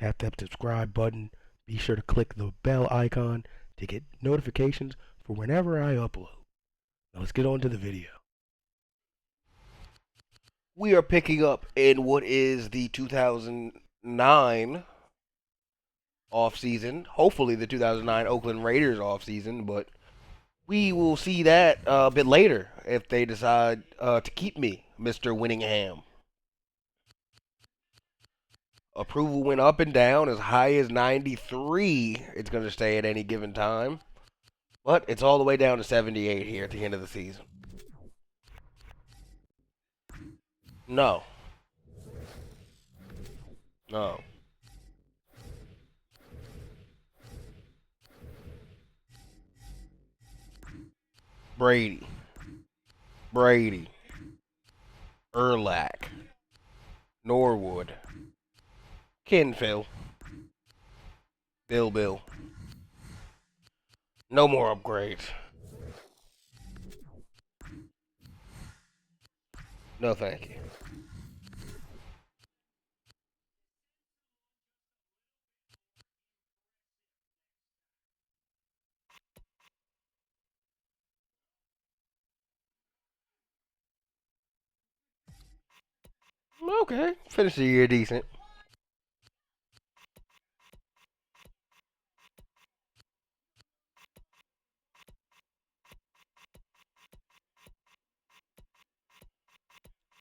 Tap that subscribe button. Be sure to click the bell icon to get notifications for whenever I upload. Now let's get on to the video. We are picking up in what is the 2009 offseason. Hopefully the 2009 Oakland Raiders offseason, but we will see that a bit later if they decide to keep me, Mr. Winningham. Approval went up and down as high as 93. It's going to stay at any given time. But it's all the way down to 78 here at the end of the season. No. No. Brady. Urlac. Norwood. Kinfill. Bill. No more upgrades. No thank you. Okay, finish the year decent.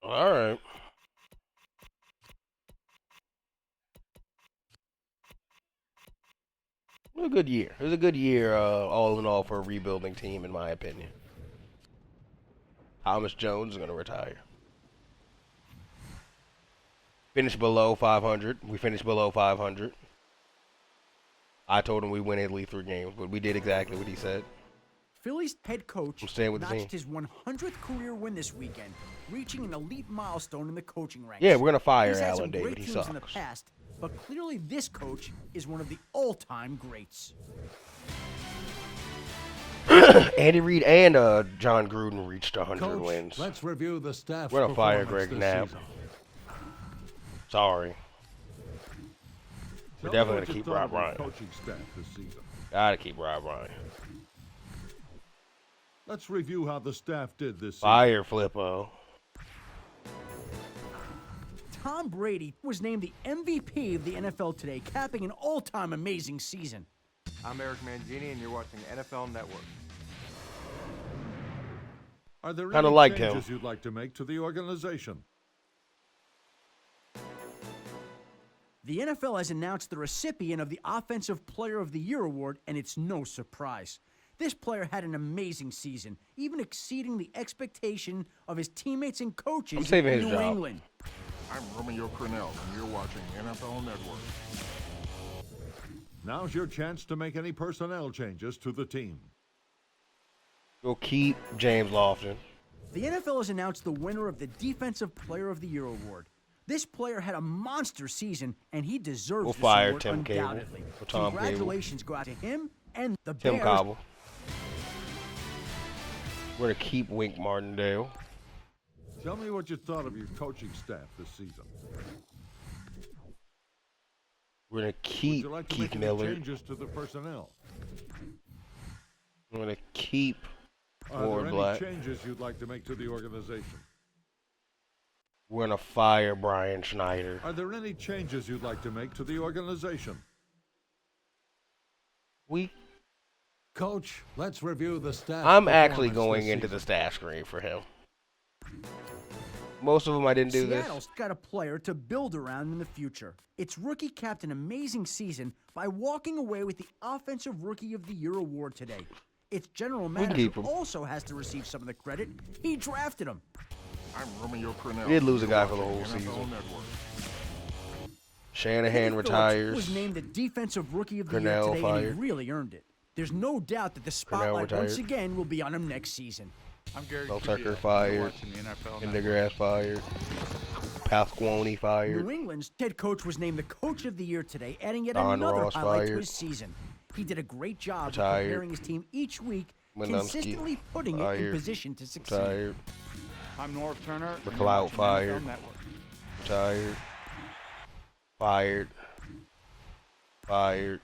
All right. It was a good year. It was a good year, all in all, for a rebuilding team, in my opinion. Thomas Jones is going to retire. Finished below 500. We finished below 500. I told him we win at least 3 games, but we did exactly what he said. Phillies head coach notched his 100th career win this weekend, reaching an elite milestone in the coaching ranks. Yeah, we're gonna fire He's had Alan some David. great He teams sucks. in the past, but clearly this coach is one of the all-time greats. Andy Reid and John Gruden reached 100 Coach, wins. let's review the staff's We're gonna fire performance Greg this Knapp. season. Sorry. We're Tell me definitely what gonna you keep thought Rob of your Ryan. coaching staff this season. Gotta keep Rob Ryan. Let's review how the staff did this season. Fire Flippo. Tom Brady was named the MVP of the NFL today, capping an all-time amazing season. I'm Eric Mangini, and you're watching NFL Network. Are there Kinda any liked him. changes you'd like to make to the organization? The NFL has announced the recipient of the Offensive Player of the Year award, and it's no surprise. This player had an amazing season, even exceeding the expectation of his teammates and coaches I'm saving in his New job. England. I'm Romeo Cornell, and you're watching NFL Network. Now's your chance to make any personnel changes to the team. We'll keep James Lofton. The NFL has announced the winner of the Defensive Player of the Year award. This player had a monster season, and he deserves We'll this fire award Tim Cable undoubtedly. or Tom Cable. Congratulations go out to him and the Tim Bears. Cobble. We're gonna keep Wink Martindale. Tell me what you thought of your coaching staff this season. We're gonna Would keep you like to Keith make any Miller. changes to the personnel? We're gonna keep Are Ward there Black. any changes you'd like to make to the organization? We're gonna fire Brian Schneider. Are there any changes you'd like to make to the organization? We. Coach, let's review the staff. I'm actually performance going this into the season. staff screen for him. Most of them I didn't do this. Seattle's got a player to build around in the future. Its rookie capped an amazing season by walking away with the Offensive Rookie of the Year award today. Its general can manager keep him. also has to receive some of the credit. He drafted him. I'm Romeo Cornell. We did lose a You're guy for the watching whole NFL season. Network. Shanahan Kenny Phillips retires. was named the Defensive Rookie of the Cornell Year today, and fired. he really earned it. There's no doubt that the Cornell spotlight once retired. again will be on him next season. I'm Gary Mel Kubiak, Tucker and you're fired. watching the NFL Network. Pendergrass fired. Pasquale fired. New England's head coach was named the Coach of the Year today, adding yet Don another Ross highlight to fired. his season. He did a great job of Retired. preparing his team each week, Winomski consistently putting it in fired. position to succeed. Retired. I'm Norv Turner, and you're McLeod watching fired. NFL Network. Retired. Fired. fired.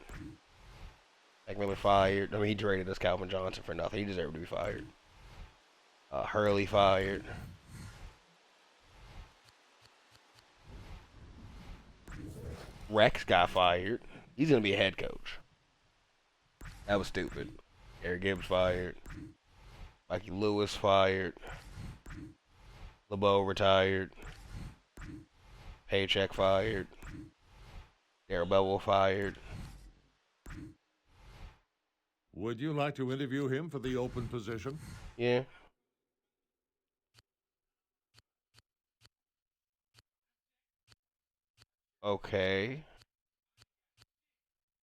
Mac Miller fired. I mean, he traded us Calvin Johnson for nothing. He deserved to be fired. Hurley fired. Rex got fired. He's going to be a head coach. That was stupid. Eric Gibbs fired. Mikey Lewis fired. LeBeau retired. Paycheck fired. Darrell Bevel fired. Would you like to interview him for the open position? Yeah. Okay.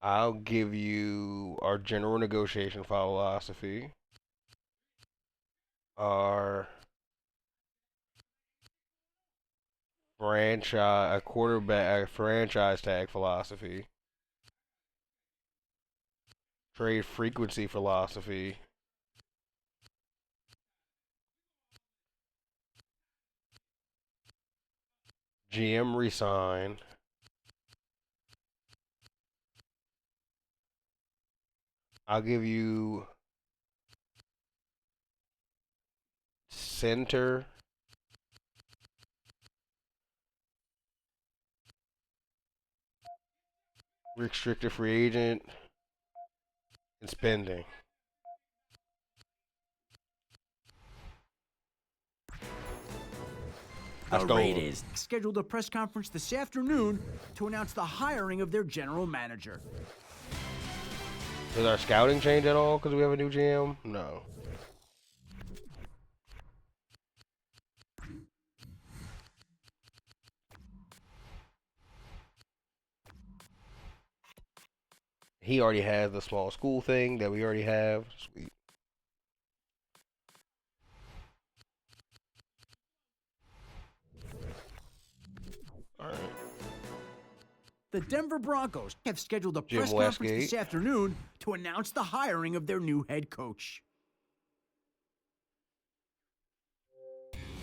I'll give you our general negotiation philosophy. Our franchise, a quarterback, franchise tag philosophy. Trade frequency philosophy. GM resign. I'll give you center. Restricted free agent. And spending. The Raiders scheduled a press conference this afternoon to announce the hiring of their general manager. Does our scouting change at all because we have a new GM? No. He already has the small school thing that we already have. Sweet. All right. The Denver Broncos have scheduled a Jim press conference Westgate. this afternoon to announce the hiring of their new head coach.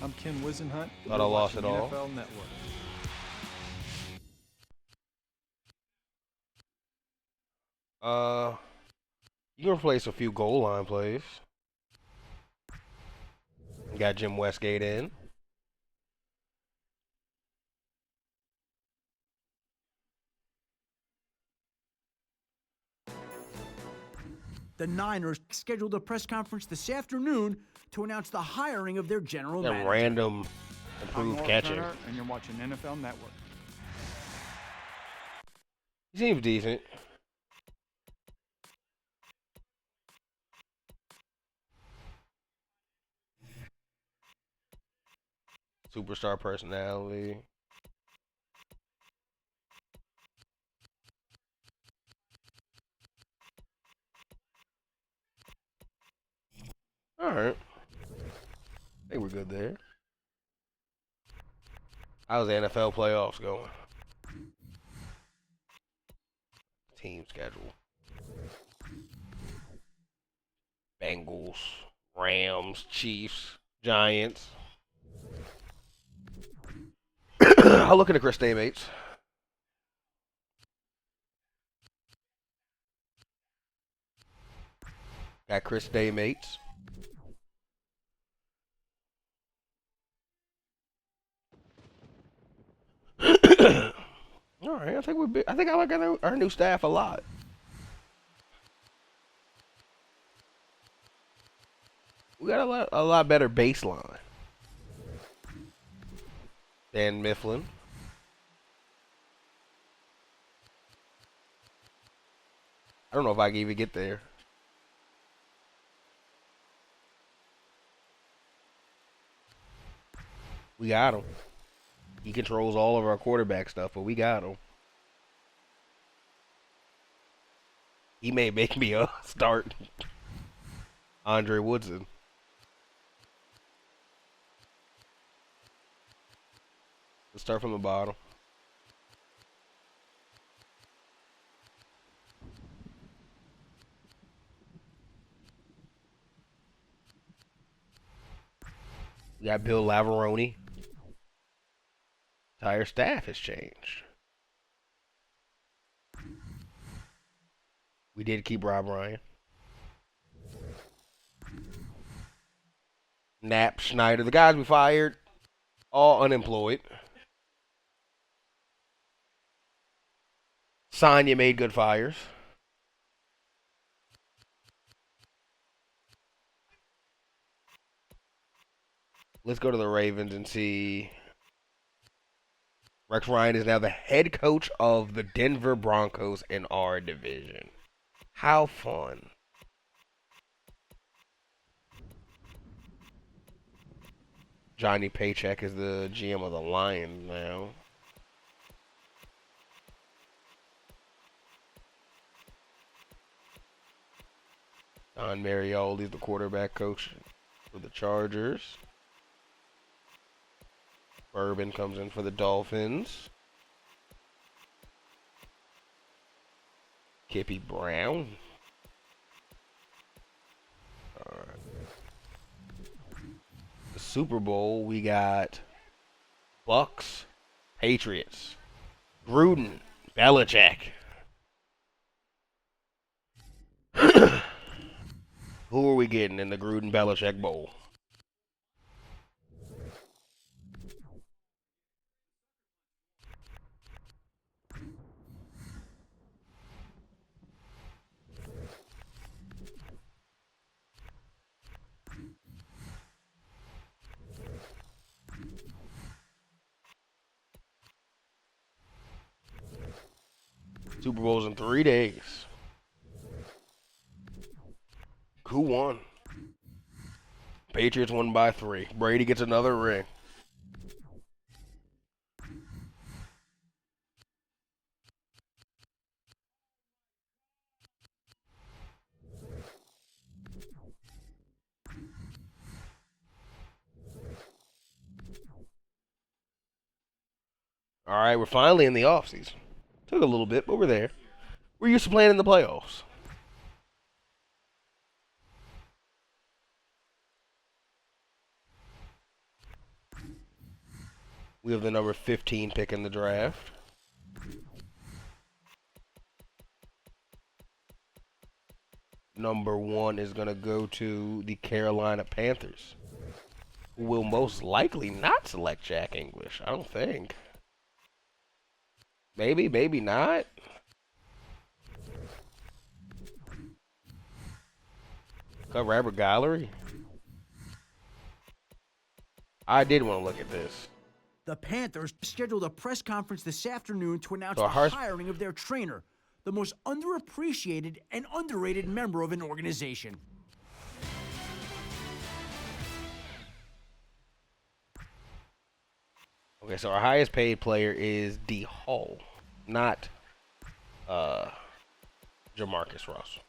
I'm Ken Wisenhunt. Thought I lost it all. NFL Network. You can replace a few goal line plays. Got Jim Westgate in. The Niners scheduled a press conference this afternoon to announce the hiring of their general That manager. random I'm improved Norv catching. Turner, and you're watching NFL Network. He seems decent. Superstar personality. All right. I think we're good there. How's the NFL playoffs going? Team schedule. Bengals, Rams, Chiefs, Giants. I'll look at the Chris Daymates. Got Chris Daymates. All right, I think we're big. I think I like our new staff a lot. We got a lot better baseline than Mifflin. I don't know if I can even get there. We got him. He controls all of our quarterback stuff, but we got him. He may make me start Andre Woodson. Let's start from the bottom. We got Bill Lavaroni. Entire staff has changed. We did keep Rob Ryan. Knapp, Schneider, the guys we fired, all unemployed. Sonya made good fires. Let's go to the Ravens and see. Rex Ryan is now the head coach of the Denver Broncos in our division. How fun. Johnny Paycheck is the GM of the Lions now. Don Marioli is the quarterback coach for the Chargers. Bourbon comes in for the Dolphins. Kippy Brown. All right. The Super Bowl, we got Bucks, Patriots, Gruden, Belichick. Who are we getting in the Gruden Belichick Bowl? Super Bowl's in 3 days. Who won? Patriots won by 3. Brady gets another ring. All right, we're finally in the offseason. Took a little bit, but we're there. We're used to playing in the playoffs. We have the number 15 pick in the draft. Number 1 is going to go to the Carolina Panthers, who will most likely not select Jack English. I don't think. Maybe, maybe not. Cut Robert Gallery. I did want to look at this. The Panthers scheduled a press conference this afternoon to announce So the Hurst- hiring of their trainer, the most underappreciated and underrated member of an organization. Okay, so our highest paid player is D. Hall, not Jamarcus Russell.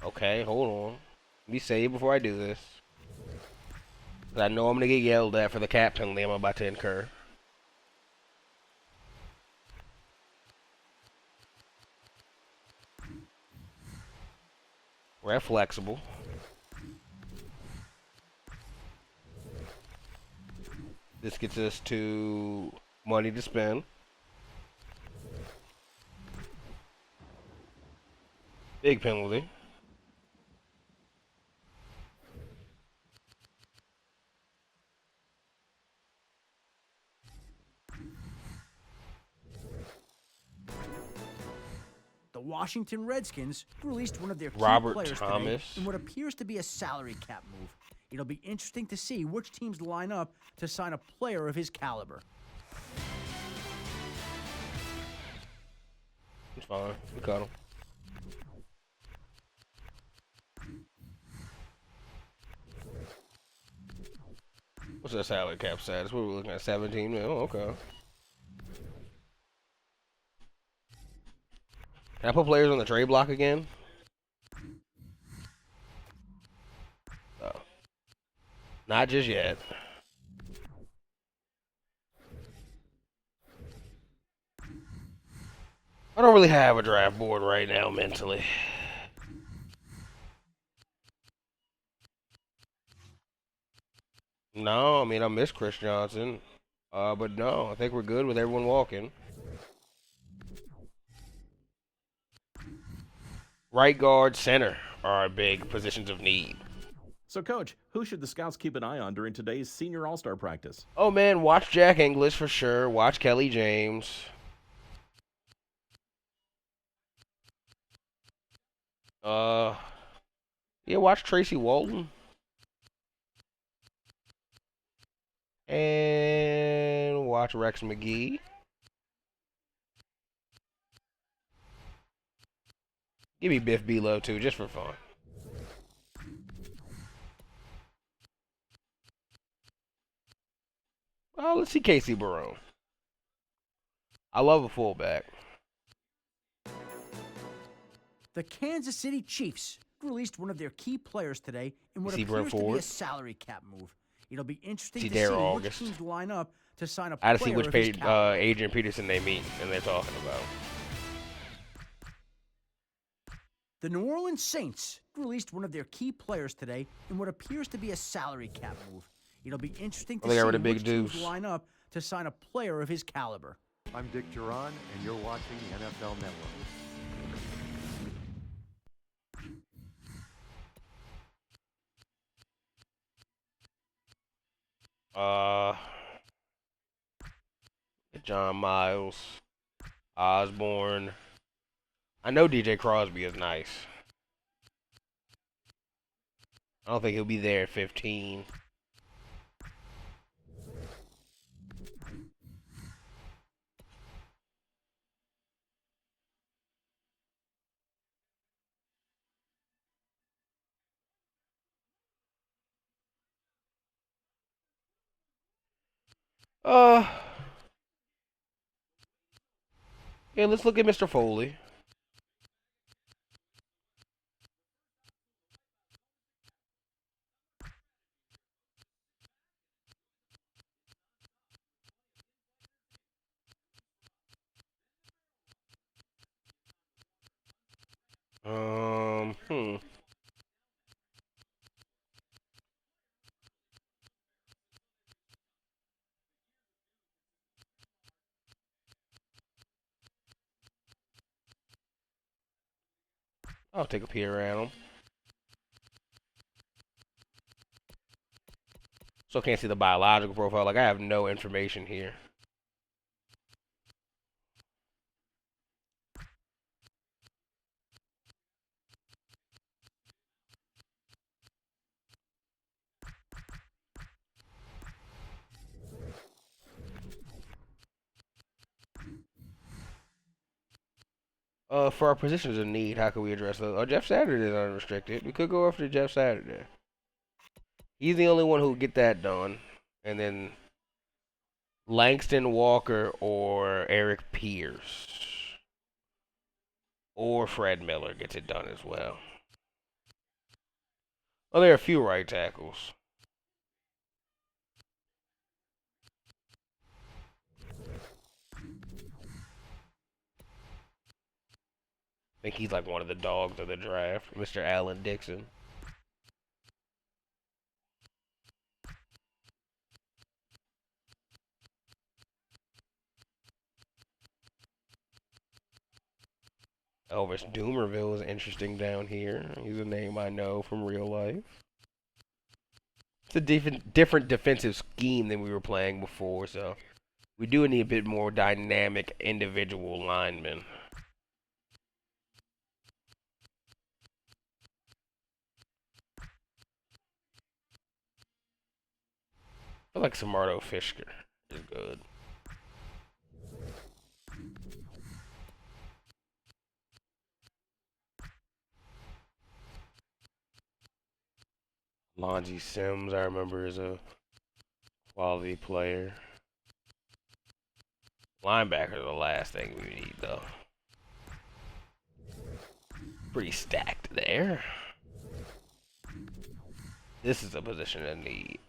Okay, hold on. Let me say it before I do this. 'Cause I know I'm going to get yelled at for the cap penalty I'm about to incur. We're at flexible. This gets us to money to spend. Big penalty. The Washington Redskins released one of their key Robert players Thomas. today in what appears to be a salary cap move. It'll be interesting to see which teams line up to sign a player of his caliber. It's fine. We cut him. What's that salary cap status? What are we looking at? 17 mil? Oh, okay. Can I put players on the trade block again? No. Not just yet. I don't really have a draft board right now mentally. No, I mean I miss Chris Johnson. But no, I think we're good with everyone walking. Right guard, center are our big positions of need. So, Coach, who should the Scouts keep an eye on during today's Senior All-Star practice? Oh man, watch Jack English for sure. Watch Kelly James. Uh, yeah, watch Tracy Walton. And watch Rex McGee. Give me Biff Below too, just for fun. Oh, let's see Casey Barone. I love a fullback. The Kansas City Chiefs released one of their key players today in what See appears Brent to be a Ford? salary cap move. It'll be interesting See to see Darryl which August? teams line up to sign a I had player to see which of his page caliber. Adrian Peterson they meet and they're talking about. The New Orleans Saints released one of their key players today in what appears to be a salary cap move. It'll be interesting to they got see rid of Big which teams Deuce. line up to sign a player of his caliber. I'm Dick Duran, and you're watching the NFL Network. John Miles, Osborne. I know DJ Crosby is nice. I don't think he'll be there at 15. Uh, yeah, let's look at Mr. Foley. Hmm. I'll take a peer at him. So can't see the biological profile. Like I have no information here. For our positions of need, how can we address those? Oh, Jeff Saturday is unrestricted. We could go after Jeff Saturday. He's the only one who will get that done. And then Langston Walker or Eric Pierce. Or Fred Miller gets it done as well. Oh, there are a few right tackles. I think he's like one of the dogs of the draft, Mr. Allen Dixon. Elvis Doomerville is interesting down here. He's a name I know from real life. It's a different defensive scheme than we were playing before, so we do need a bit more dynamic individual linemen. I like Samardo Fishker is good. Lonzie Sims, I remember, is a quality player. Linebacker are the last thing we need, though. Pretty stacked there. This is a position of need.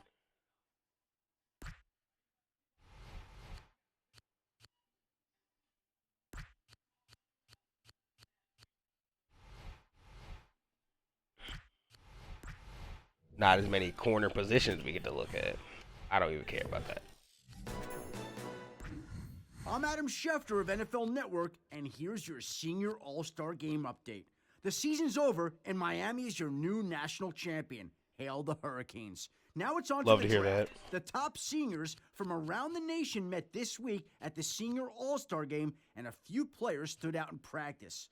Not as many corner positions we get to look at. I don't even care about that. I'm Adam Schefter of NFL Network, and here's your Senior All-Star Game update. The season's over, and Miami is your new national champion. Hail the Hurricanes. Now it's on Love to to the hear draft. The top seniors from around the nation met this week at the Senior All-Star Game, and a few players stood out in practice.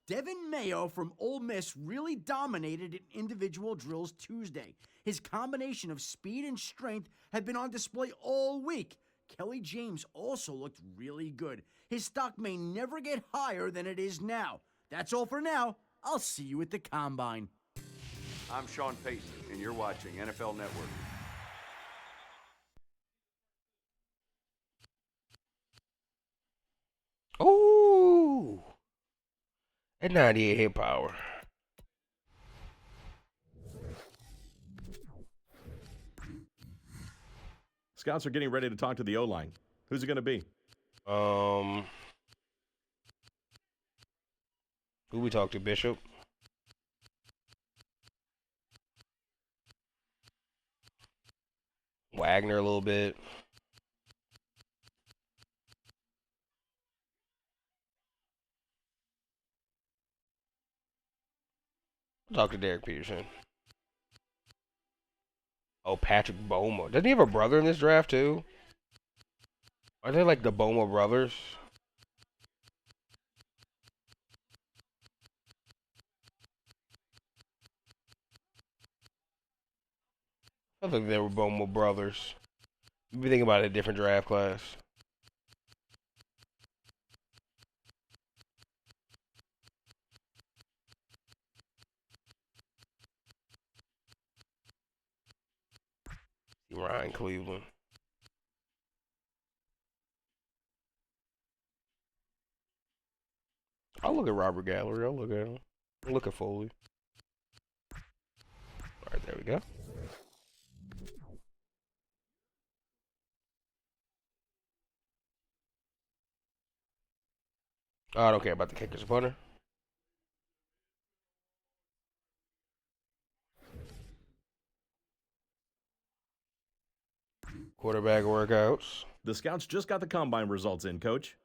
Devin Mayo from Ole Miss really dominated in individual drills Tuesday. His combination of speed and strength had been on display all week. Kelly James also looked really good. His stock may never get higher than it is now. That's all for now. I'll see you at the Combine. I'm Sean Payton, and you're watching NFL Network. Ooh. At 98 hit power. Scouts are getting ready to talk to the O-line. Who's it going to be? Who we talk to? Bishop? Wagner a little bit. Talk to Derek Peterson. Oh, Patrick Boma. Doesn't he have a brother in this draft too? Are they like the Boma brothers? I think they were Boma brothers. You'd be thinking about a different draft class. Ryan Cleveland. I'll look at Robert Gallery. I'll look at him. I'll look at Foley. Alright, there we go. Oh, I don't care about the kickers punter. Quarterback workouts. The Scouts just got the Combine results in, Coach.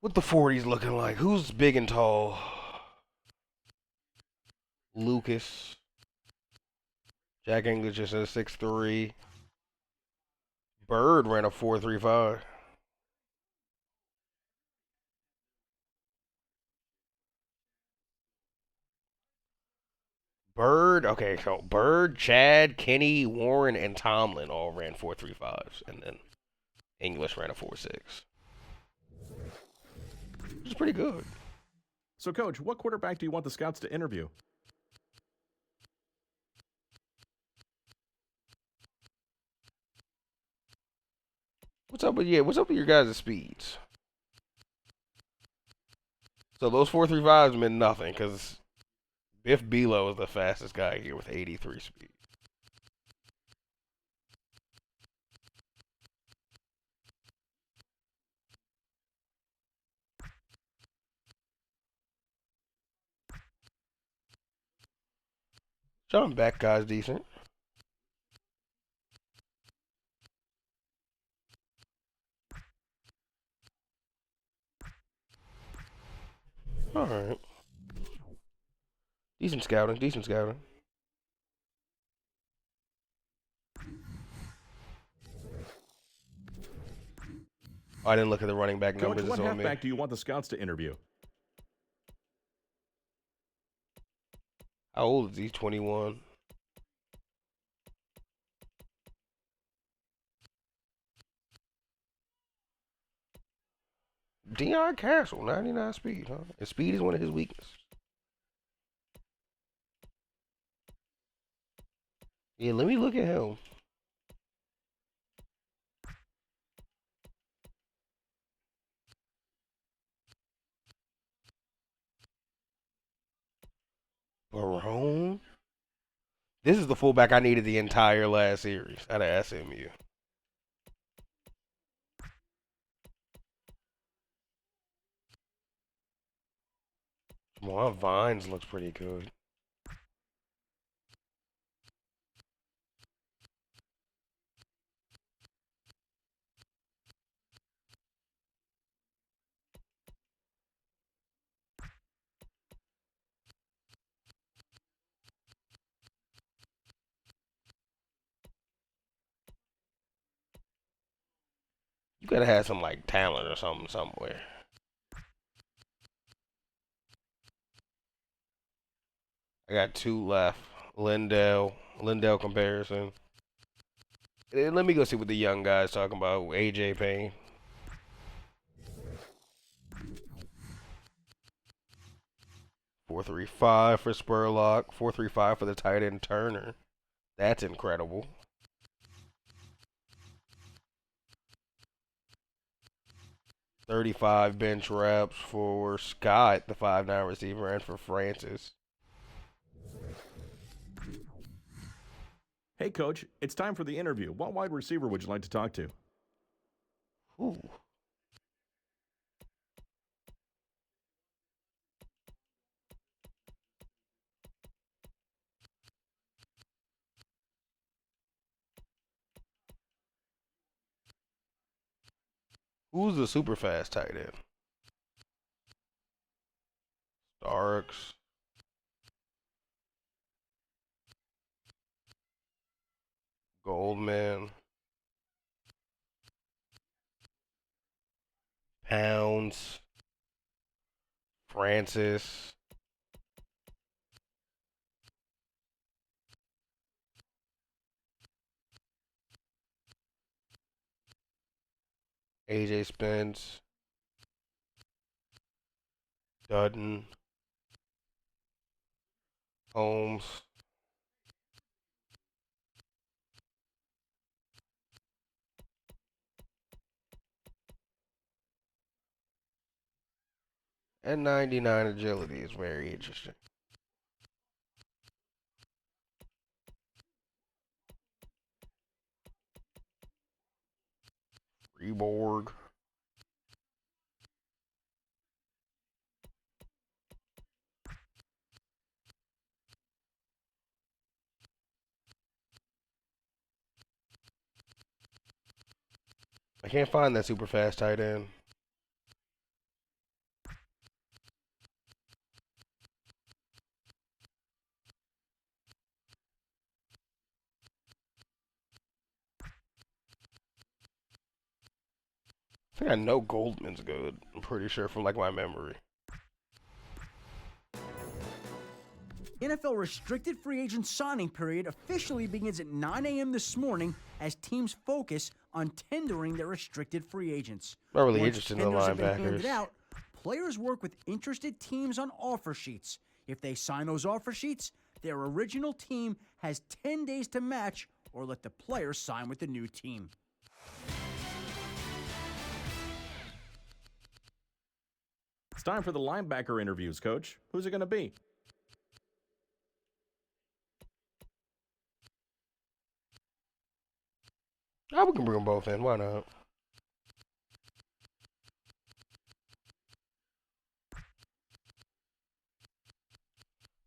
What the 40s looking like? Who's big and tall? Lucas. Jack English is a 6'3". Bird ran a 4.35. Bird, okay, so Bird, Chad, Kenny, Warren, and Tomlin all ran 4.35s, and then English ran a 4.6. Which is pretty good. So, Coach, what quarterback do you want the Scouts to interview? What's up with your guys' speeds? So those 4.35s meant nothing because Biff Belo is the fastest guy here with 83 speed. John Beck guy's decent. All right. Decent scouting. Decent scouting. I didn't look at the running back Coach, numbers. what It's on me. halfback do you want the Scouts to interview? How old is he? 21. Deion Castle, 99 speed, huh? And speed is one of his weaknesses. Yeah, let me look at him. Barone? This is the fullback I needed the entire last series out of SMU. Well, Vines looks pretty good. You gotta have some like talent or something somewhere. I got two left. Lindell comparison. Let me go see what the young guys talking about. AJ Payne. 4.35 for Spurlock. 4.35 for the tight end Turner. That's incredible. 35 bench reps for Scott, the 5'9" receiver, and for Francis. Hey, Coach, it's time for the interview. What wide receiver would you like to talk to? Ooh. Who's the super fast tight end? Starks. Goldman. Pounds. Francis. AJ Spence. Dutton. Holmes. And 99 agility is very interesting. Reborg. I can't find that super fast tight end. I think I know Goldman's good. I'm pretty sure from like my memory. NFL restricted free agent signing period officially begins at 9 a.m. this morning as teams focus on tendering their restricted free agents. Not really Once interested in the tenders have been handed linebackers. out, players work with interested teams on offer sheets. If they sign those offer sheets, their original team has 10 days to match or let the player sign with the new team. It's time for the linebacker interviews, Coach. Who's it going to be? Oh, we can bring them both in. Why not?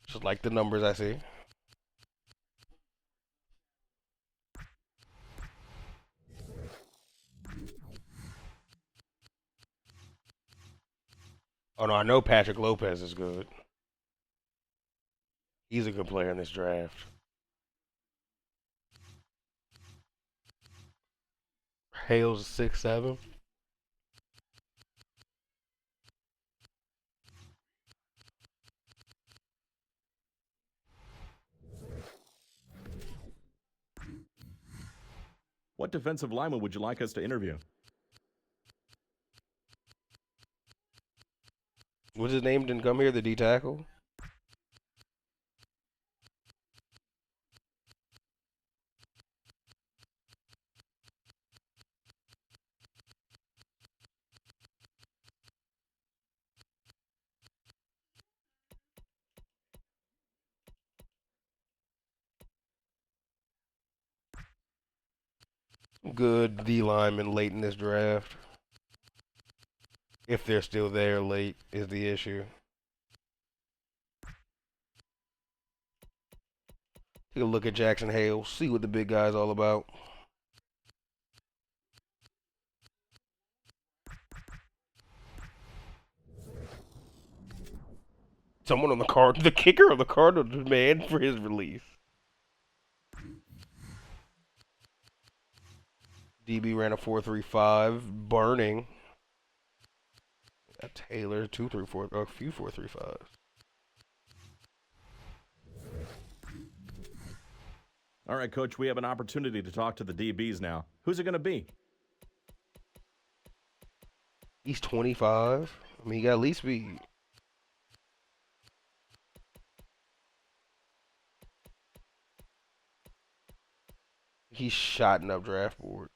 Just like the numbers I see. Oh no, I know Patrick Lopez is good. He's a good player in this draft. Hale's 6'7". What defensive lineman would you like us to interview? What's his name? Didn't come here. The D tackle. Good D lineman late in this draft. If they're still there late is the issue. Take a look at Jackson Hale, see what the big guy's all about. Someone on the kicker of the Cardinals demand for his release. DB ran a 4.35, burning. Got Taylor 2.34, a few 4.35s. All right, Coach, we have an opportunity to talk to the DBs now. Who's it going to be? He's 25. I mean, he got at least speed. He's shotting up draft board.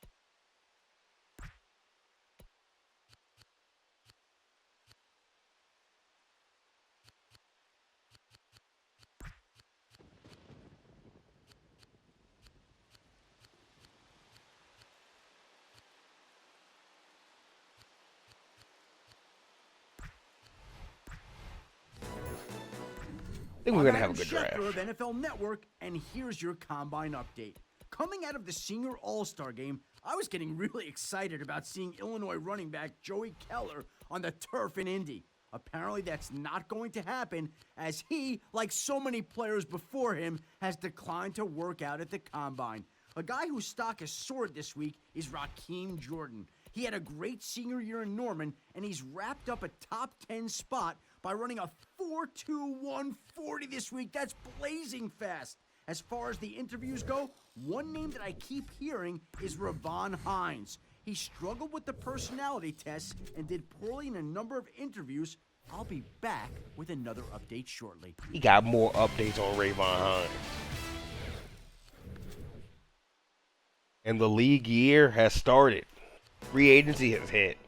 I think we're going to have a good draft. Schefter of NFL Network, and here's your combine update. Coming out of the Senior All-Star game, I was getting really excited about seeing Illinois running back Joey Keller on the turf in Indy. Apparently that's not going to happen, as he, like so many players before him, has declined to work out at the combine. A guy whose stock has soared this week is Raheem Jordan. He had a great senior year in Norman, and he's wrapped up a top 10 spot by running a 4.2140 this week. That's blazing fast. As far as the interviews go, one name that I keep hearing is Ravon Hines. He struggled with the personality tests and did poorly in a number of interviews. I'll be back with another update shortly. He got more updates on Ravon Hines. And the league year has started. Free agency has hit.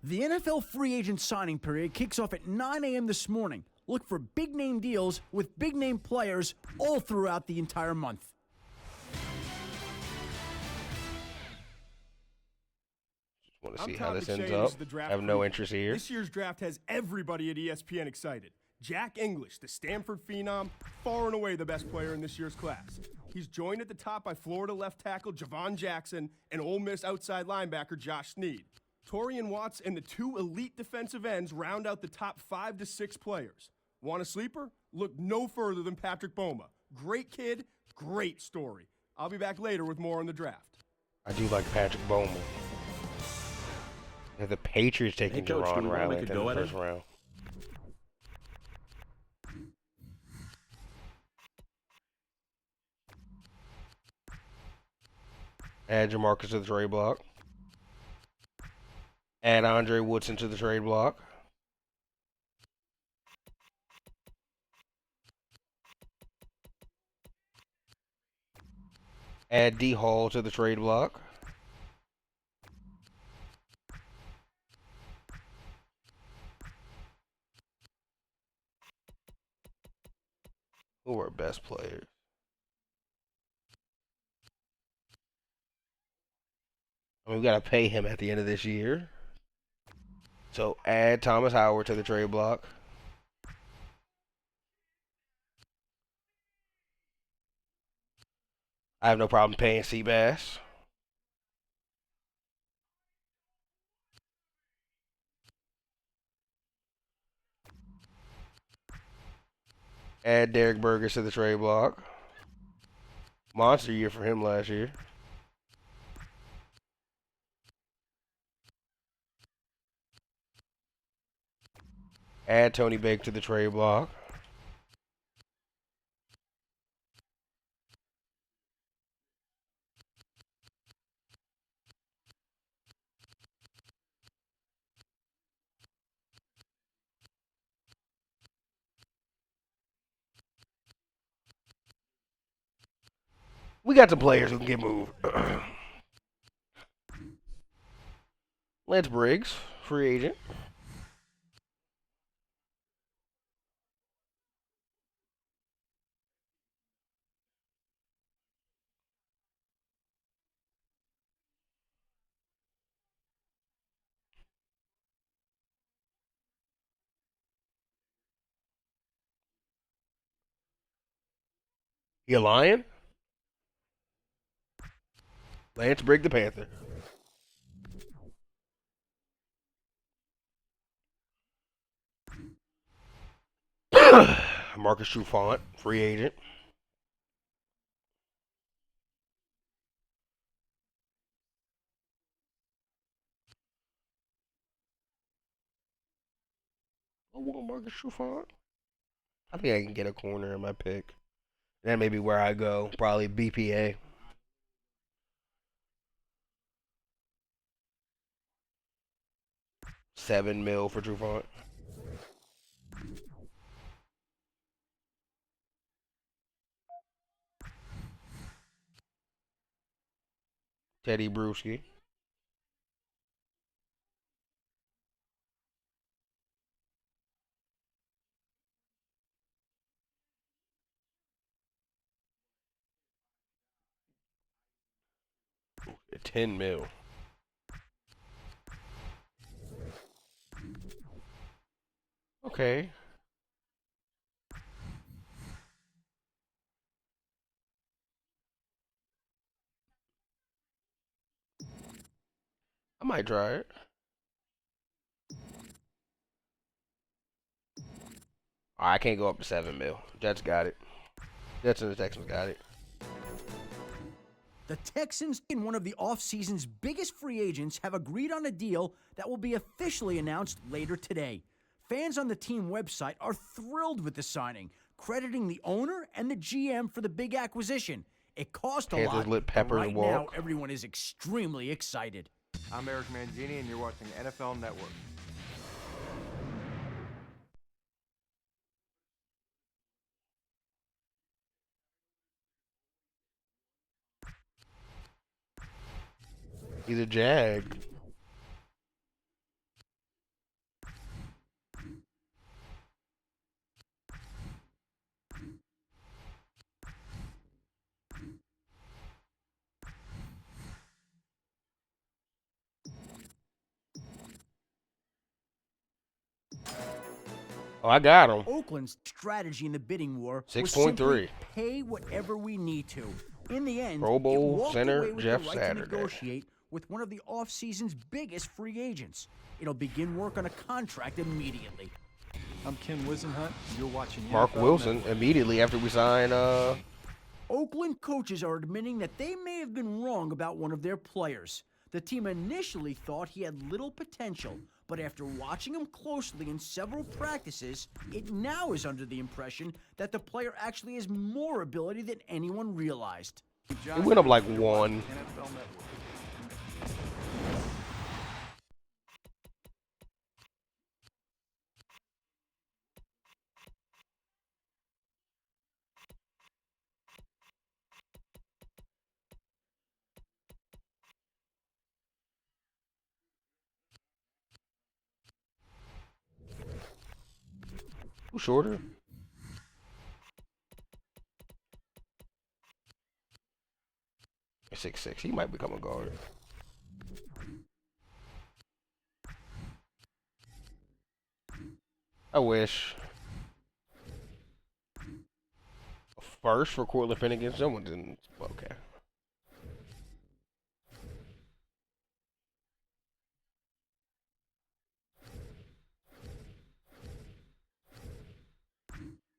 The NFL free agent signing period kicks off at 9 a.m. this morning. Look for big-name deals with big-name players all throughout the entire month. Want to see how this ends up. I have no interest here. This year's draft has everybody at ESPN excited. Jack English, the Stanford phenom, far and away the best player in this year's class. He's joined at the top by Florida left tackle Javon Jackson and Ole Miss outside linebacker Josh Snead. Torian Watts and the two elite defensive ends round out the top 5 to 6 players. Want a sleeper? Look no further than Patrick Boma. Great kid, great story. I'll be back later with more on the draft. I do like Patrick Bowman. Yeah, the Patriots taking Coach, Jerron do we wanna Riley make a in go the at it? first round. Add Jamarcus to the trade block. Add Andre Woodson to the trade block. Add D Hall to the trade block. Who are our best players? I mean, we got to pay him at the end of this year. So add Thomas Howard to the trade block. I have no problem paying Seabass. Add Derek Burgess to the trade block. Monster year for him last year. Add Tony Bake to the trade block. We got some players who can get moved. Lance Briggs, free agent. You lying? Lance Brigg, the Panther. Marcus Trufant, free agent. I want Marcus Trufant. I think I can get a corner in my pick. That may be where I go. Probably BPA. $7 million for Trufant. Teddy Bruschi. $10 million. Okay. I might try it. I can't go up to $7 million. Jets got it. Jets and the Texans got it. The Texans, in one of the offseason's biggest free agents, have agreed on a deal that will be officially announced later today. Fans on the team website are thrilled with the signing, crediting the owner and the GM for the big acquisition. It cost a Panthers lot, lit but Pepper right to walk. now everyone is extremely excited. I'm Eric Mangini, and you're watching NFL Network. He's a Jag. Oh, I got him. Oakland's strategy in the bidding war was 6.3. simply pay whatever we need to. In the end, Pro Bowl it walked center away with Jeff the right Saturday. to negotiate with one of the offseason's biggest free agents. It'll begin work on a contract immediately. I'm Ken Wisenhunt, and you're watching Mark NFL Wilson Network. immediately after we sign Oakland coaches are admitting that they may have been wrong about one of their players. The team initially thought he had little potential, but after watching him closely in several practices, it now is under the impression that the player actually has more ability than anyone realized. it went up like 1. NFL Network. Who's shorter? He's 6'6". He might become a guard. I wish. A first for Cortland Finnegan. Someone didn't. Okay.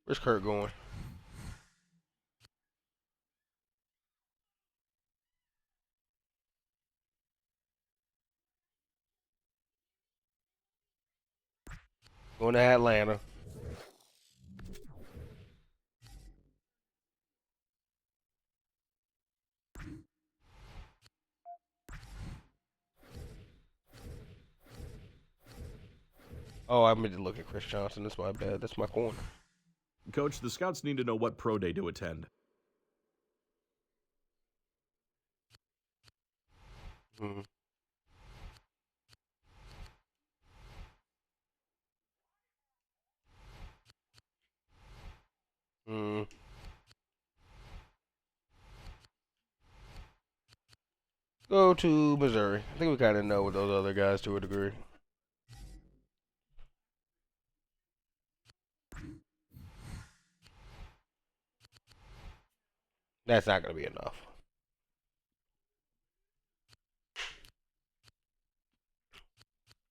Where's Kurt going? Going to Atlanta. Oh, I meant to look at Chris Johnson. That's my bad. That's my corner. Coach, the scouts need to know what pro day to attend. Mm. Mm. Go to Missouri. I think we kind of know with those other guys to a degree. That's not going to be enough.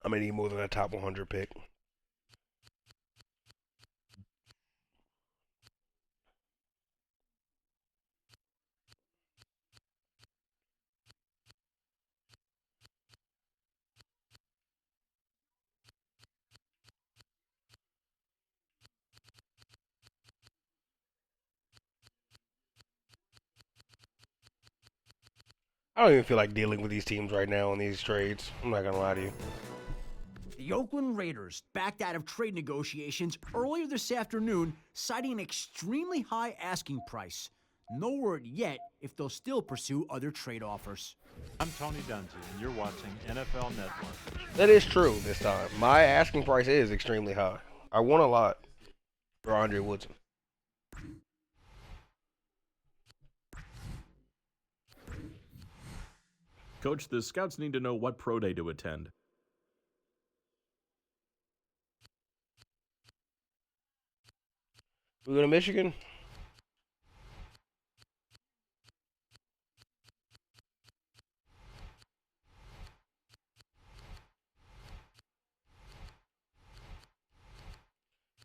I'm gonna need more than a top 100 pick. I don't even feel like dealing with these teams right now on these trades. I'm not gonna lie to you. The Oakland Raiders backed out of trade negotiations earlier this afternoon, citing an extremely high asking price. No word yet if they'll still pursue other trade offers. I'm Tony Dungy, and you're watching NFL Network. That is true this time. My asking price is extremely high. I want a lot for Andre Woodson. Coach, the scouts need to know what pro day to attend. We go to Michigan?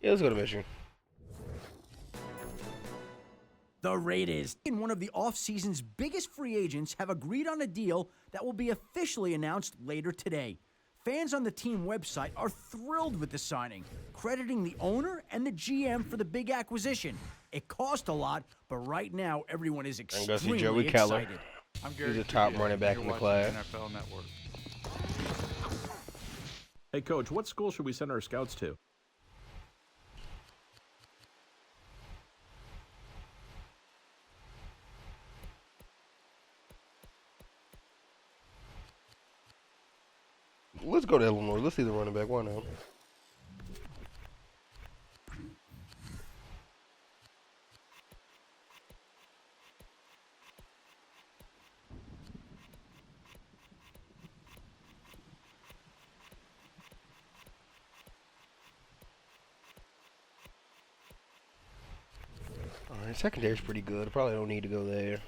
Yeah, let's go to Michigan. The Raiders, in one of the offseason's biggest free agents, have agreed on a deal that will be officially announced later today. Fans on the team website are thrilled with the signing, crediting the owner and the GM for the big acquisition. It cost a lot, but right now everyone is I'm going to extremely see Joey Keller. excited. I'm Gary He's a top Kubiak, running back and in the you're watching class. NFL Network. Hey, Coach, what school should we send our scouts to? Let's go to Illinois. Let's see the running back. Why not? Alright, secondary's pretty good. I probably don't need to go there.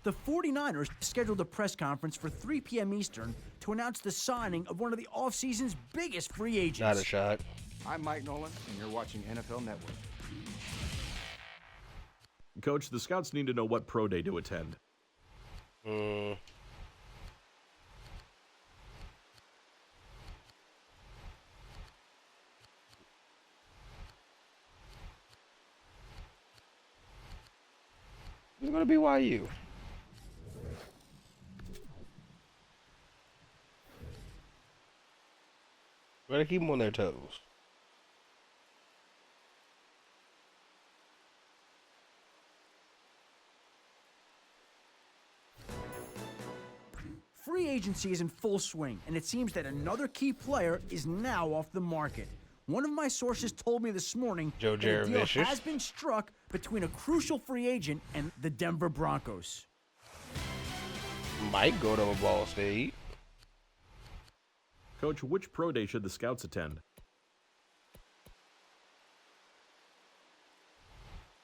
The 49ers scheduled a press conference for 3 p.m. Eastern to announce the signing of one of the offseason's biggest free agents. Not a shot. I'm Mike Nolan, and you're watching NFL Network. Coach, the scouts need to know what pro day to attend. It's going to be BYU. Gotta keep them on their toes. Free agency is in full swing, and it seems that another key player is now off the market. One of my sources told me this morning Joe that a deal Jaravicius. has been struck between a crucial free agent and the Denver Broncos. Might go to Ball State. Coach, which pro day should the scouts attend?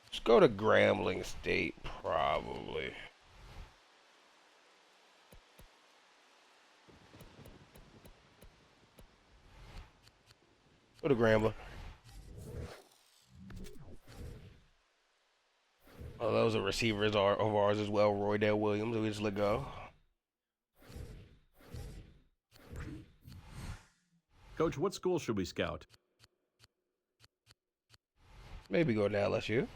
Let's go to Grambling State, probably. Go to Grambling. Oh, those are receivers of ours as well. Roydale Williams, we just let go. Coach, what school should we scout? Maybe go to LSU.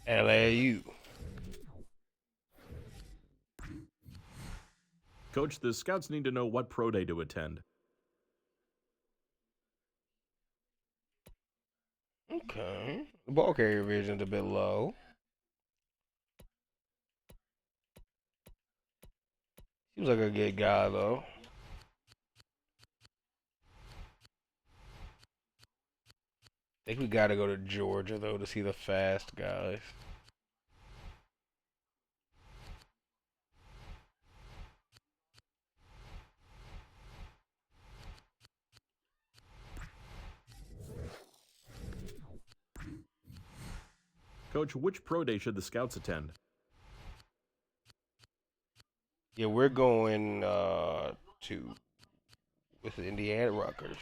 LAU. Coach, the scouts need to know what pro day to attend. Okay. The ball carrier vision's a bit low. Seems like a good guy, though. I think we gotta go to Georgia, though, to see the fast guys. Coach, which pro day should the scouts attend? Yeah, we're going with Indiana Rutgers.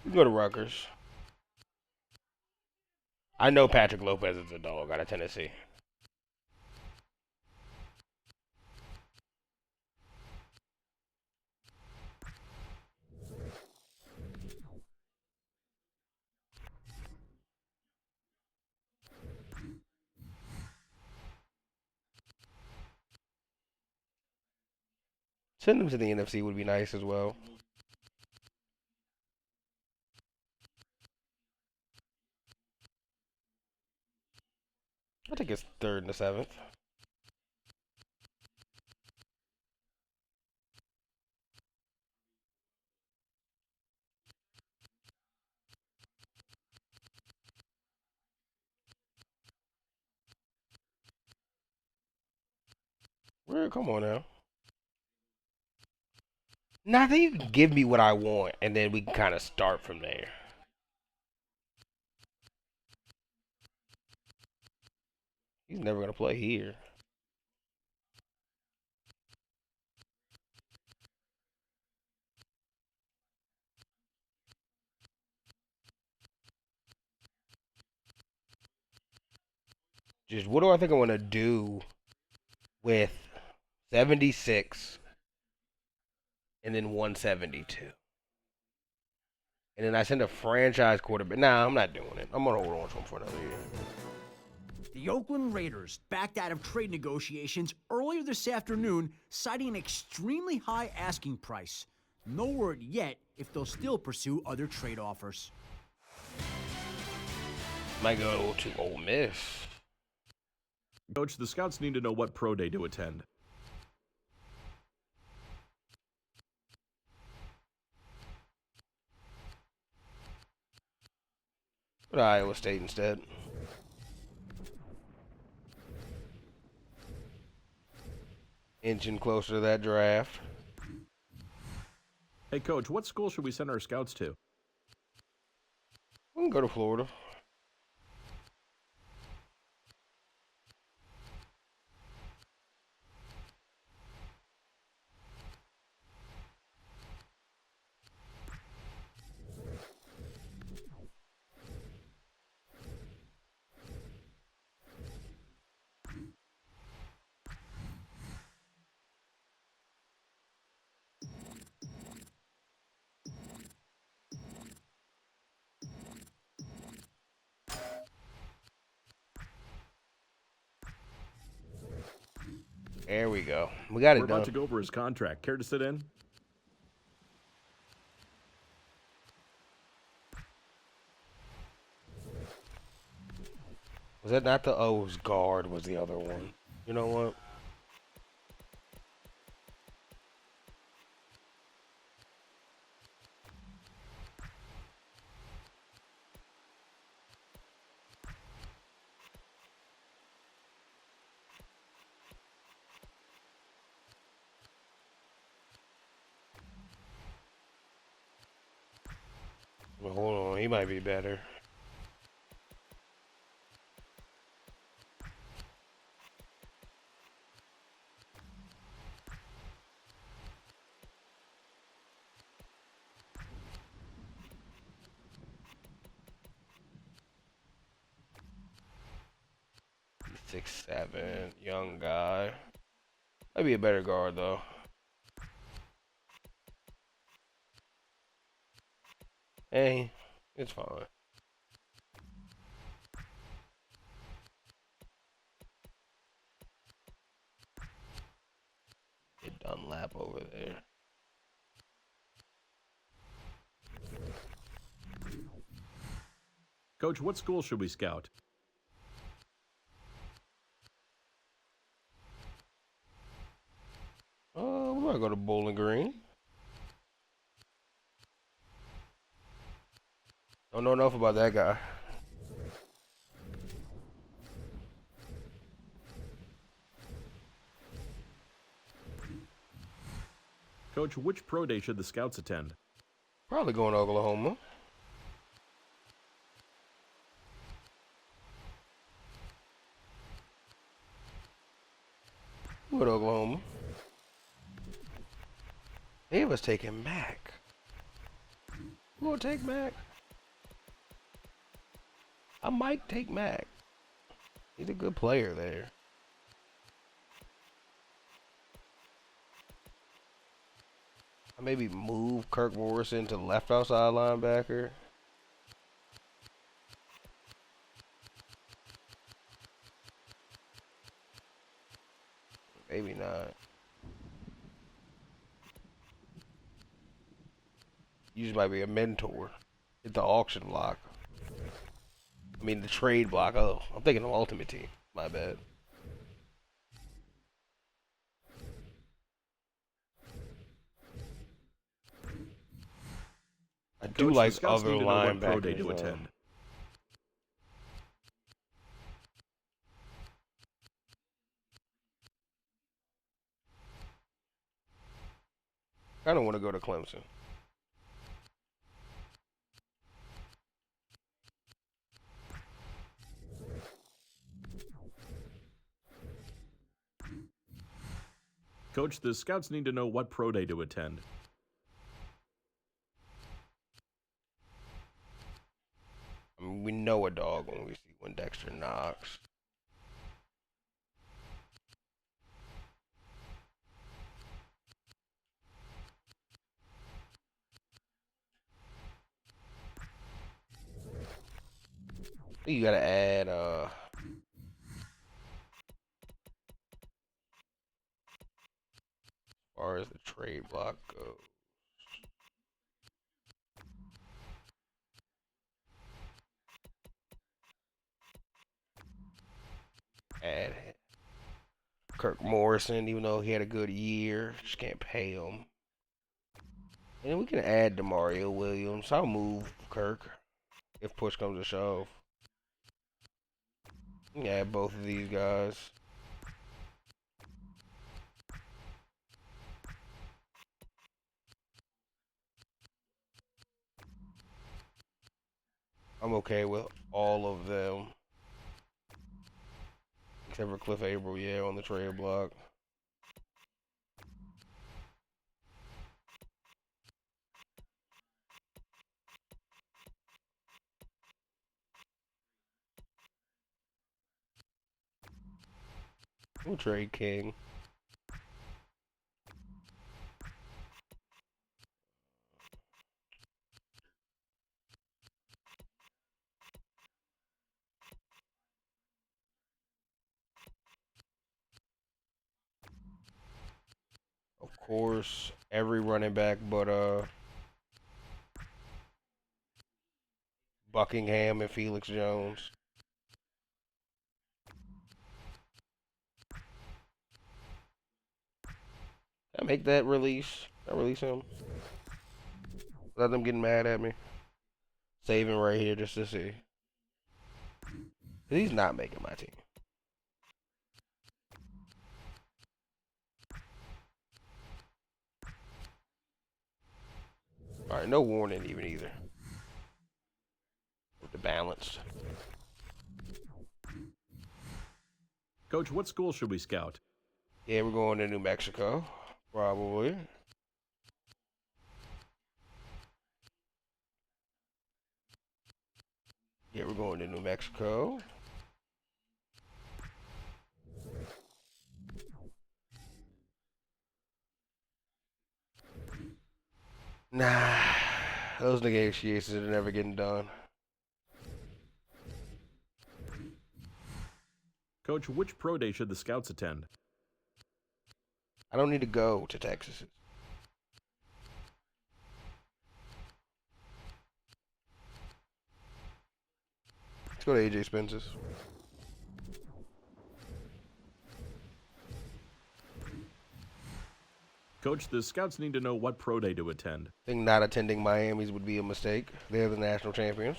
We can go to Rutgers. I know Patrick Lopez is a dog out of Tennessee. Send them to the NFC would be nice as well. I think it's 3rd and the 7th. Where? Come on now. Now I think you can give me what I want, and then we can kind of start from there. He's never gonna play here. Just what do I think I want to do with 76 and then 172? And then I send a franchise quarterback. Nah, I'm not doing it. I'm gonna hold on to him for another year. The Oakland Raiders backed out of trade negotiations earlier this afternoon, citing an extremely high asking price. No word yet if they'll still pursue other trade offers. Might go to Ole Miss. Coach, the scouts need to know what pro day to attend. Go to Iowa State instead. Inching closer to that draft. Hey, Coach, what school should we send our scouts to? We can go to Florida. There we go. We got it We're done. about to go over his contract. Care to sit in? Was that not the O's guard? Was the other one? You know what? Well, hold on. He might be better. He's 6'7", young guy. Might be a better guard though. Hey, it's fine. Get Dunlap over there. Coach, what school should we scout? We might go to Bowling Green. Don't know enough about that guy. Coach, which pro day should the scouts attend? Probably going to Oklahoma. with Oklahoma. They of us taking Mac. Who gonna take Mac? I might take Mac. He's a good player there. I maybe move Kirk Morrison to left outside linebacker. Maybe not. You just might be a mentor. Hit the auction block. I mean the trade block. Oh, I'm thinking of Ultimate Team. My bad. I do Coach, like the Scouts other need to know what pro day linebackers. to attend. I don't want to go to Clemson. Coach, the Scouts need to know what pro day to attend. I mean, we know a dog when we see one Dexter Knox. You gotta add as far as the trade block goes. Add Kirk Morrison, even though he had a good year, just can't pay him. And then we can add Demario Williams. I'll move Kirk if push comes to shove. We can add both of these guys. I'm okay with all of them. Except for Cliff Averill, yeah, on the trade block. We'll trade King. Of course, every running back but Buckingham and Felix Jones. I make that release. I release him. Without them getting mad at me. Saving right here just to see. 'Cause he's not making my team. Alright, no warning even either. With the balanced. Coach, what school should we scout? Yeah, we're going to New Mexico. Probably. Yeah, we're going to New Mexico. Nah, those negotiations are never getting done. Coach, which pro day should the Scouts attend? I don't need to go to Texas. Let's go to AJ Spence's. Coach, the Scouts need to know what pro day to attend. I think not attending Miami's would be a mistake. They're the national champions.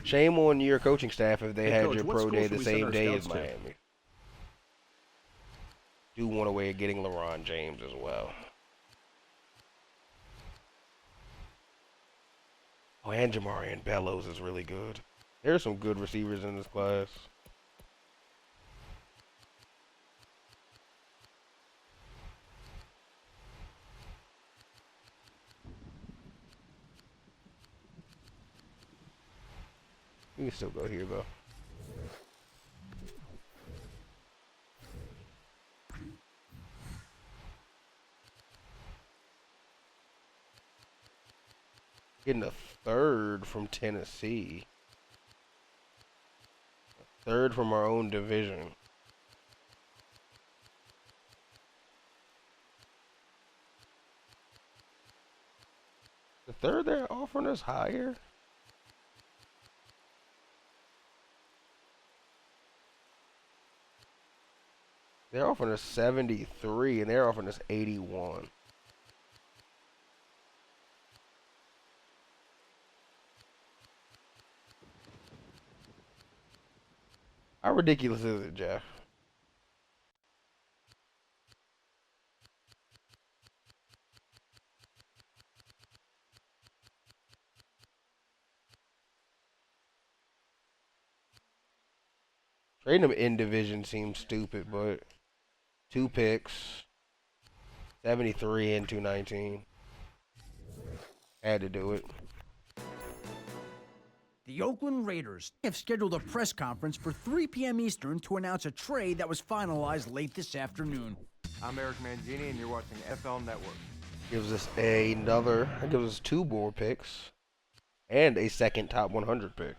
Shame on your coaching staff if they Hey, had Coach, your what pro school day should the we send same our day as scouts to? Miami. Do want a way of getting LeBron James as well. Oh, and Jamarian Bellows is really good. There's some good receivers in this class. We can still go here, though. Getting a third from Tennessee. A third from our own division. The third they're offering us higher? They're offering us 73 and they're offering us 81. How ridiculous is it, Jeff? Trading them in division seems stupid, but 2 picks, 73 and 219. Had to do it. The Oakland Raiders have scheduled a press conference for 3 p.m. Eastern to announce a trade that was finalized late this afternoon. I'm Eric Mangini, and you're watching NFL Network. Gives us another, it gives us 2 more picks and a second top 100 pick.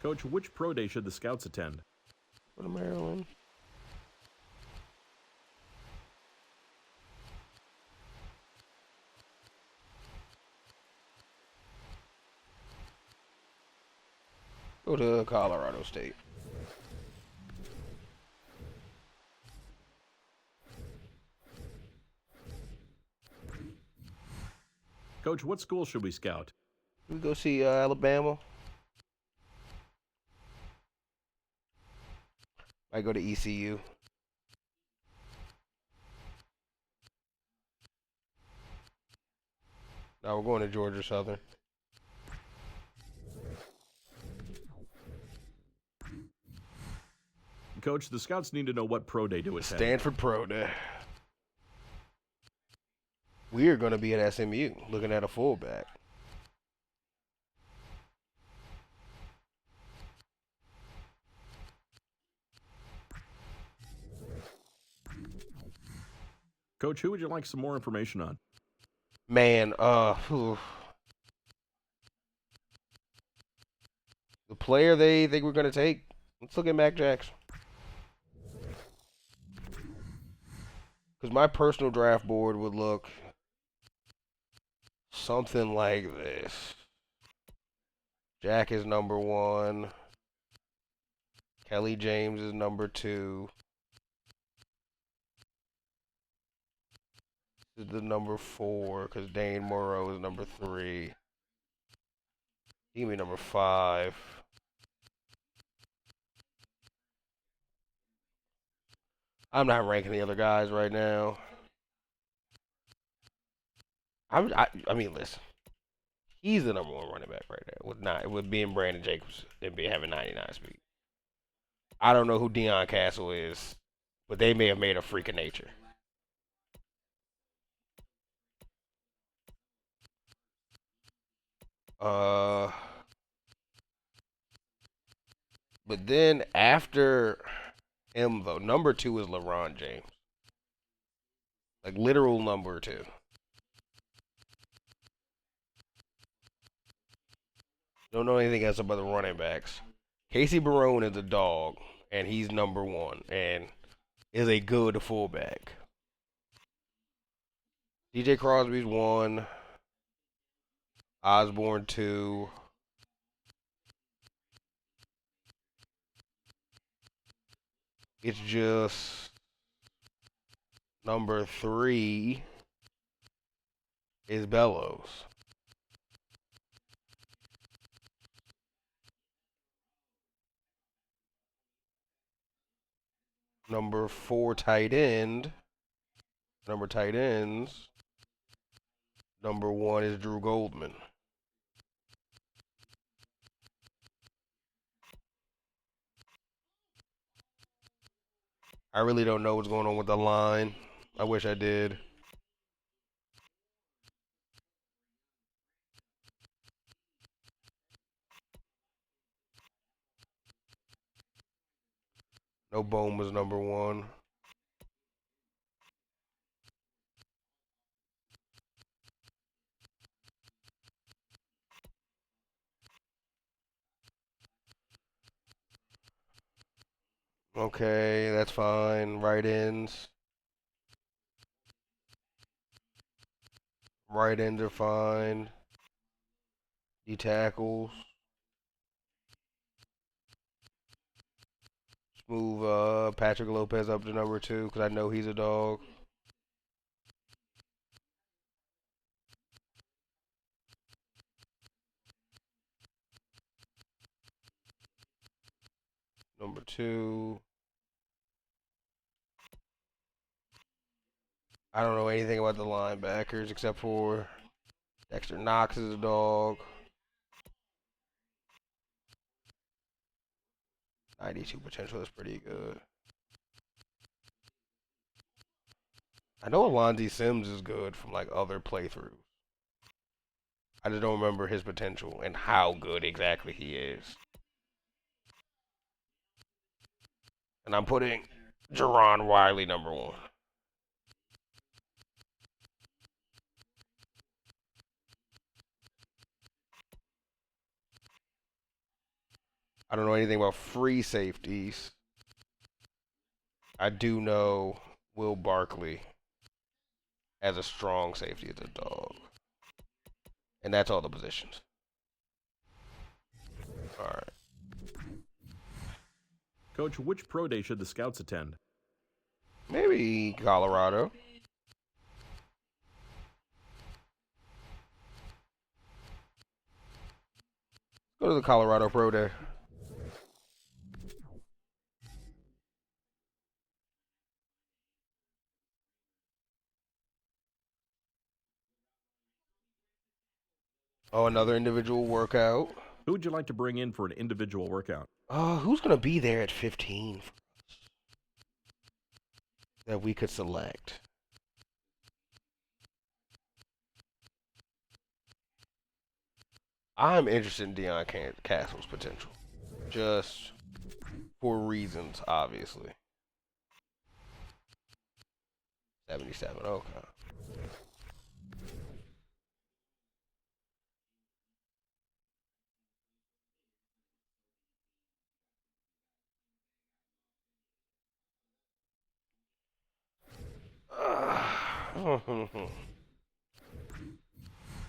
Coach, which pro day should the scouts attend? Go to Maryland. Go to Colorado State. Coach, what school should we scout? We go see Alabama. I go to ECU. Now we're going to Georgia Southern. Coach, the scouts need to know what pro day to attend. Stanford Pro Day. We are going to be at SMU looking at a fullback. Coach, who would you like some more information on? Man, the player they think we're going to take, let's look at Mac Jackson. Because my personal draft board would look something like this. Jack is number 1. Kelly James is number 2. This is the number 4 because Dane Morrow is number 3. Give me number 5. I'm not ranking the other guys right now. I mean, listen. He's the number 1 running back right now with being Brandon Jacobs and having 99 speed. I don't know who Deion Castle is, but they may have made a freak of nature. But then after him, though, number 2 is LeBron James. Like, literal number 2. Don't know anything else about the running backs. Casey Barone is a dog, and he's number 1, and is a good fullback. DJ Crosby's 1. Osborne 2. It's just number 3 is Bellows. Number 4 tight end. Number tight ends. Number 1 is Drew Goldman. I really don't know what's going on with the line. I wish I did. No, Bohm was number 1. Okay, that's fine. Right ends. Right ends are fine. D tackles. Let's move Patrick Lopez up to number 2 because I know he's a dog. Number 2. I don't know anything about the linebackers except for Dexter Knox is a dog. 92 potential is pretty good. I know Alonzi Sims is good from like other playthroughs. I just don't remember his potential and how good exactly he is. And I'm putting Jerron Wiley number 1. I don't know anything about free safeties. I do know Will Barkley as a strong safety as a dog. And that's all the positions. All right. Coach, which pro day should the scouts attend? Maybe Colorado. Go to the Colorado Pro Day. Oh, another individual workout. Who would you like to bring in for an individual workout? Who's going to be there at 15 for us that we could select? I'm interested in Deion Castle's potential. Just for reasons, obviously. 77, okay.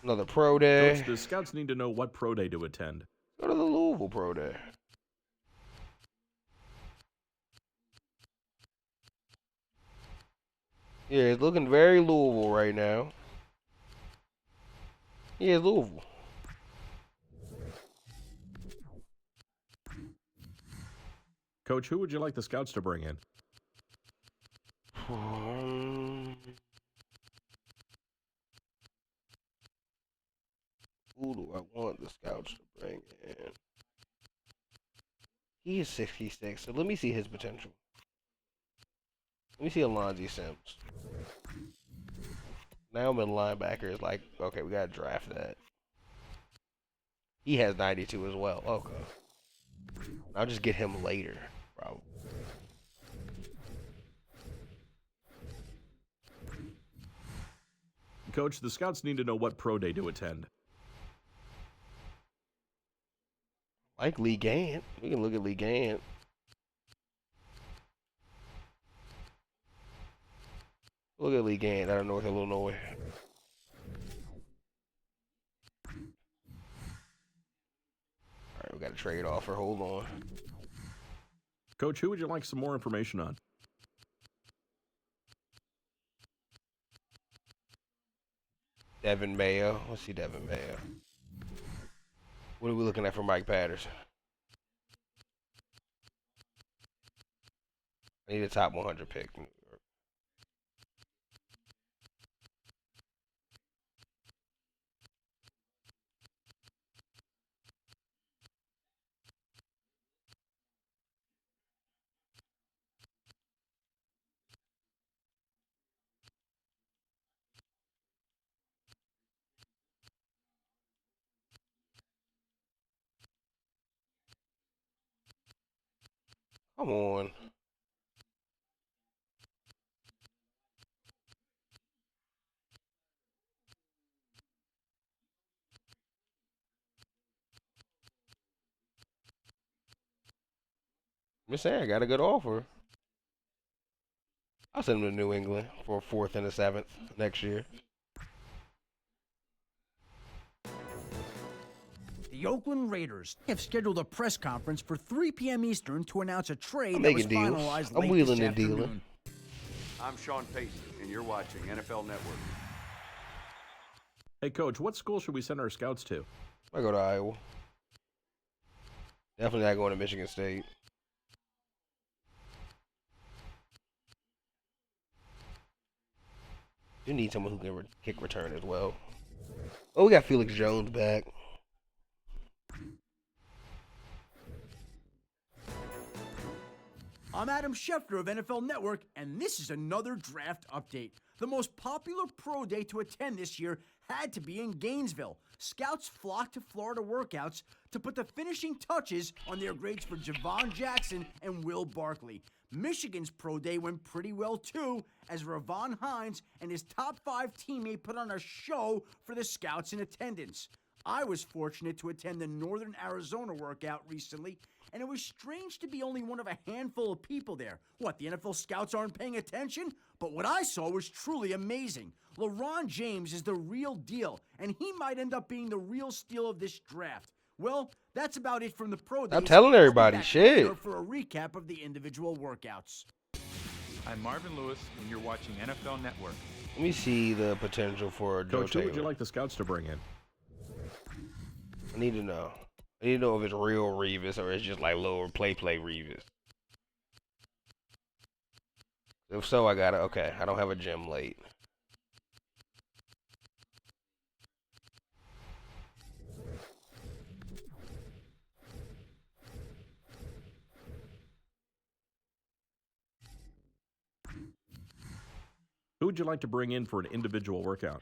Another pro day. Coach, the scouts need to know what pro day to attend. Go to the Louisville Pro Day. Yeah, it's looking very Louisville right now. Yeah, it's Louisville. Coach, who would you like the scouts to bring in? Who do I want the scouts to bring in? He is 66, so let me see his potential. Let me see Alonzi Sims. Now I'm in linebacker. It's like, okay, we gotta draft that. He has 92 as well. Okay. I'll just get him later, probably. Coach, the scouts need to know what pro day to attend. Like Lee Gant. We can look at Lee Gant. Look at Lee Gant out of North Illinois. Alright, we got a trade offer. Hold on. Coach, who would you like some more information on? Devin Mayo. Let's see Devin Mayo. What are we looking at for Mike Patterson? I Need a top 100 pick. Come on. I'm just saying, I got a good offer. I'll send him to New England for a 4th and a 7th next year. The Oakland Raiders have scheduled a press conference for 3 p.m. Eastern to announce a trade I'm that was making deals. finalized I'm late wheeling this and dealing. afternoon. I'm Sean Payton, and you're watching NFL Network. Hey, Coach, what school should we send our scouts to? I go to Iowa. Definitely not going to Michigan State. You need someone who can kick return as well. Oh, we got Felix Jones back. I'm Adam Schefter of NFL Network, and this is another draft update. The most popular pro day to attend this year had to be in Gainesville. Scouts flocked to Florida workouts to put the finishing touches on their grades for Javon Jackson and Will Barkley. Michigan's pro day went pretty well too, as Ravon Hines and his top 5 teammate put on a show for the scouts in attendance. I was fortunate to attend the Northern Arizona workout recently, and it was strange to be only one of a handful of people there. What, the NFL scouts aren't paying attention? But what I saw was truly amazing. LeBron James is the real deal, and he might end up being the real steal of this draft. Well, that's about it from the pro days. I'm telling everybody, I'll be back shit. later for a recap of the individual workouts. I'm Marvin Lewis, and you're watching NFL Network. Let me see the potential for Joe Coach, who Taylor. would you like the scouts to bring in? I need to know. I need to know if it's real Revis or it's just like lower play Revis. If so, I gotta, okay, I don't have a gym late. Who would you like to bring in for an individual workout?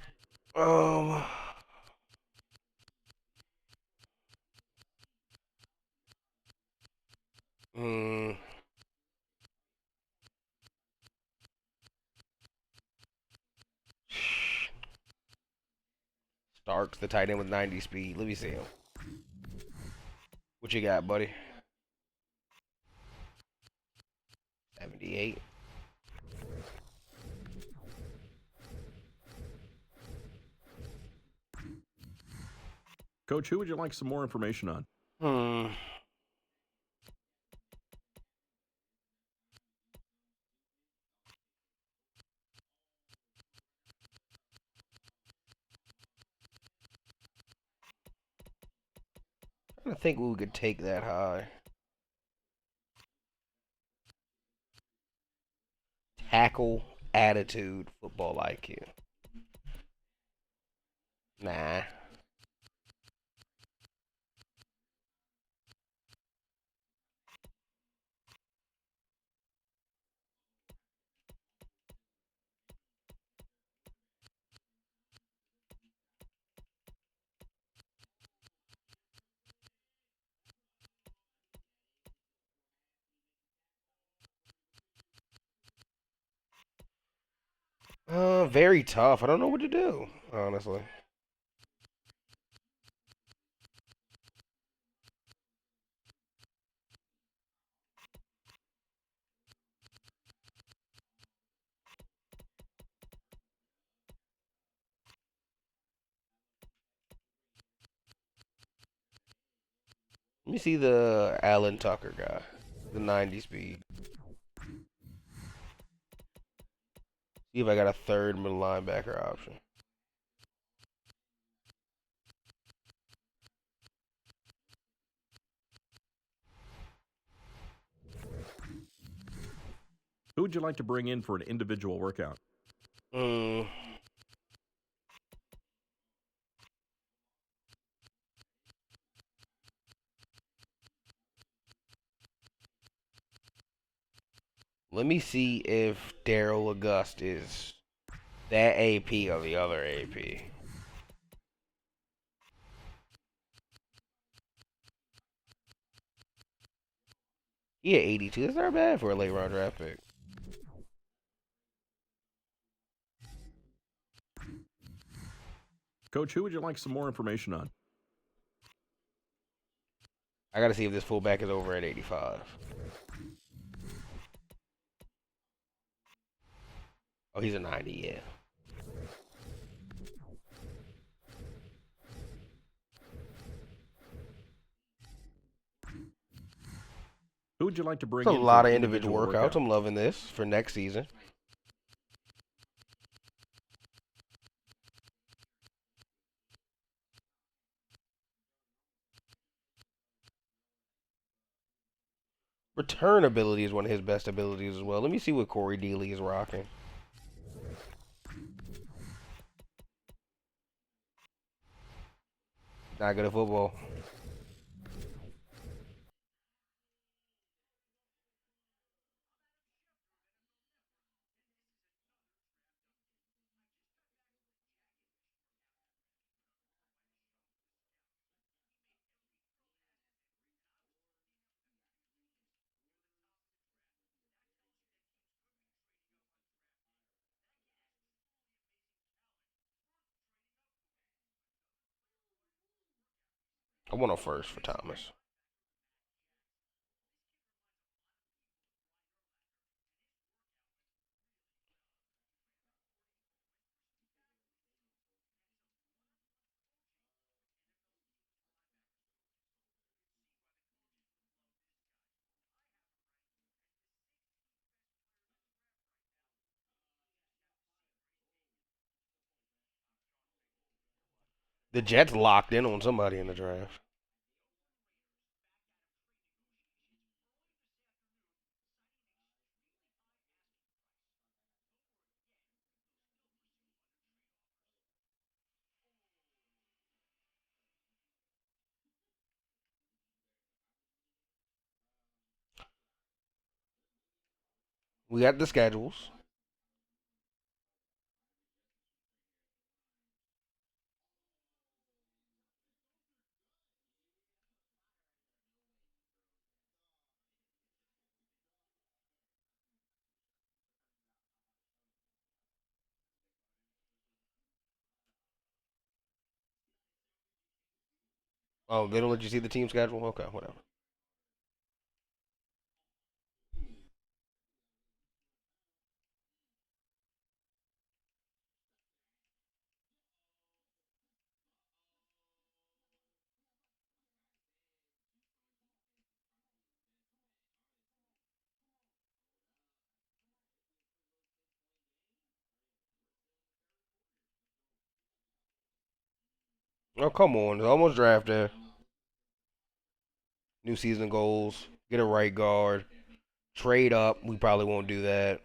Hmm. Starks, the tight end with 90 speed. Let me see him. What you got, buddy? 78. Coach, who would you like some more information on? I don't think we could take that high. Tackle, attitude, football IQ. Nah. Very tough. I don't know what to do, honestly. Let me see the Alan Tucker guy, the 90 speed. See if I got a third middle linebacker option. Who would you like to bring in for an individual workout? Let me see if Daryl August is that AP or the other AP. He at 82. That's not bad for a late round draft pick. Coach, who would you like some more information on? I gotta see if this fullback is over at 85. Oh, he's a 90, yeah. Who would you like to bring It's a in lot for of an individual workouts. workout? I'm loving this for next season. Return ability is one of his best abilities as well. Let me see what Corey Dealey is rocking. Not good at football. I want a first for Thomas. The Jets locked in on somebody in the draft. We got the schedules. Oh, they don't let you see the team schedule? Okay, whatever. Oh, come on. It's almost draft day. New season goals. Get a right guard. Trade up. We probably won't do that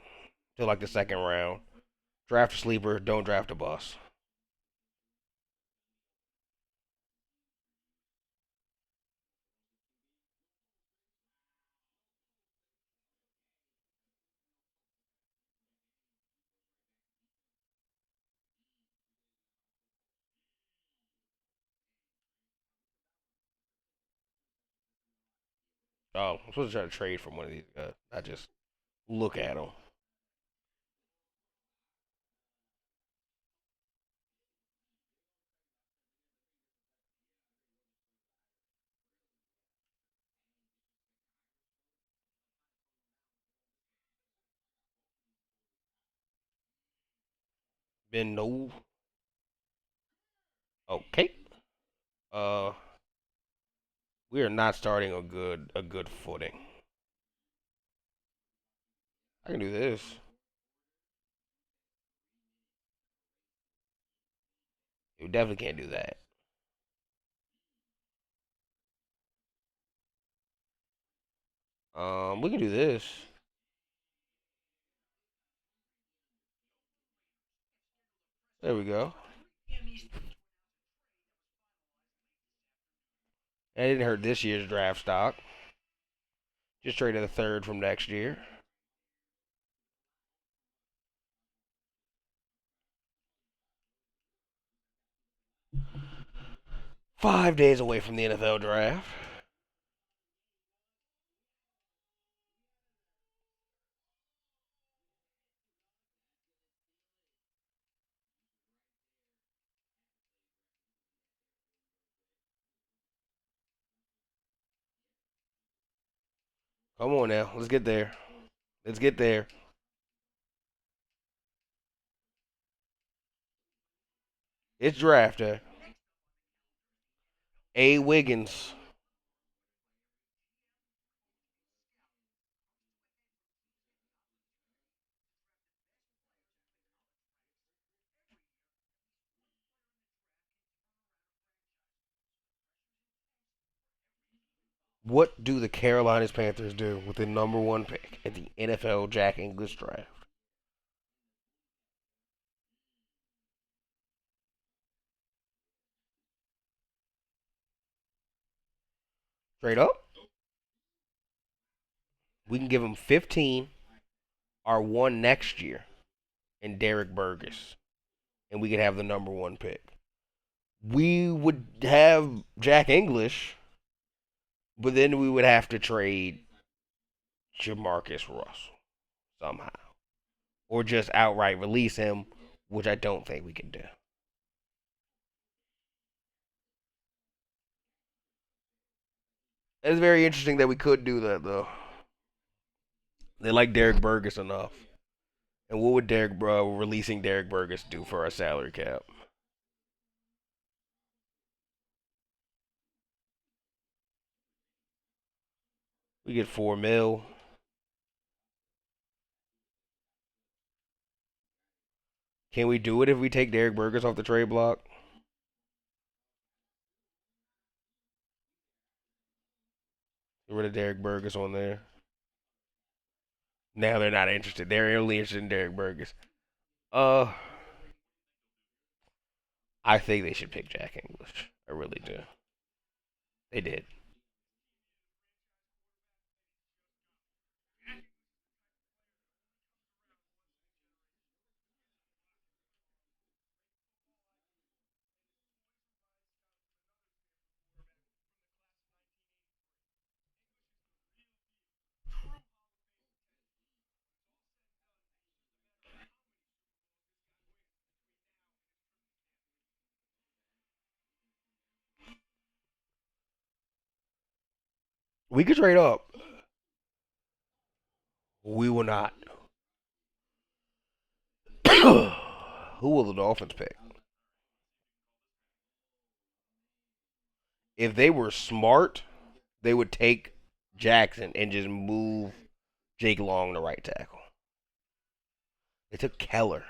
till like the second round. Draft a sleeper. Don't draft a bust. Oh, I'm supposed to try to trade from one of these guys. I just look at them. Ben no. Okay. Uh, we are not starting a good footing. I can do this. We definitely can't do that. We can do this. There we go. That didn't hurt this year's draft stock. Just traded a third from next year. Five days away from the NFL draft. Come on now. Let's get there. Let's get there. It's draft day. A. Wiggins. What do the Carolina Panthers do with the number one pick at the NFL Jack English draft? Straight up? We can give him 15, our one next year, and Derek Burgess, and we could have the number one pick. We would have Jack English, but then we would have to trade Jamarcus Russell somehow, or just outright release him, which I don't think we can do. It's very interesting that we could do that, though. They like Derek Burgess enough. And what would releasing Derek Burgess do for our salary cap? We get $4 million. Can we do it if we take Derek Burgess off the trade block? Get rid of Derek Burgess on there. Now they're not interested. They're only interested in Derek Burgess. I think they should pick Jack English. I really do. They did. We could trade up. We will not. Who will the Dolphins pick? If they were smart, they would take Jackson and just move Jake Long to right tackle. They took Keller.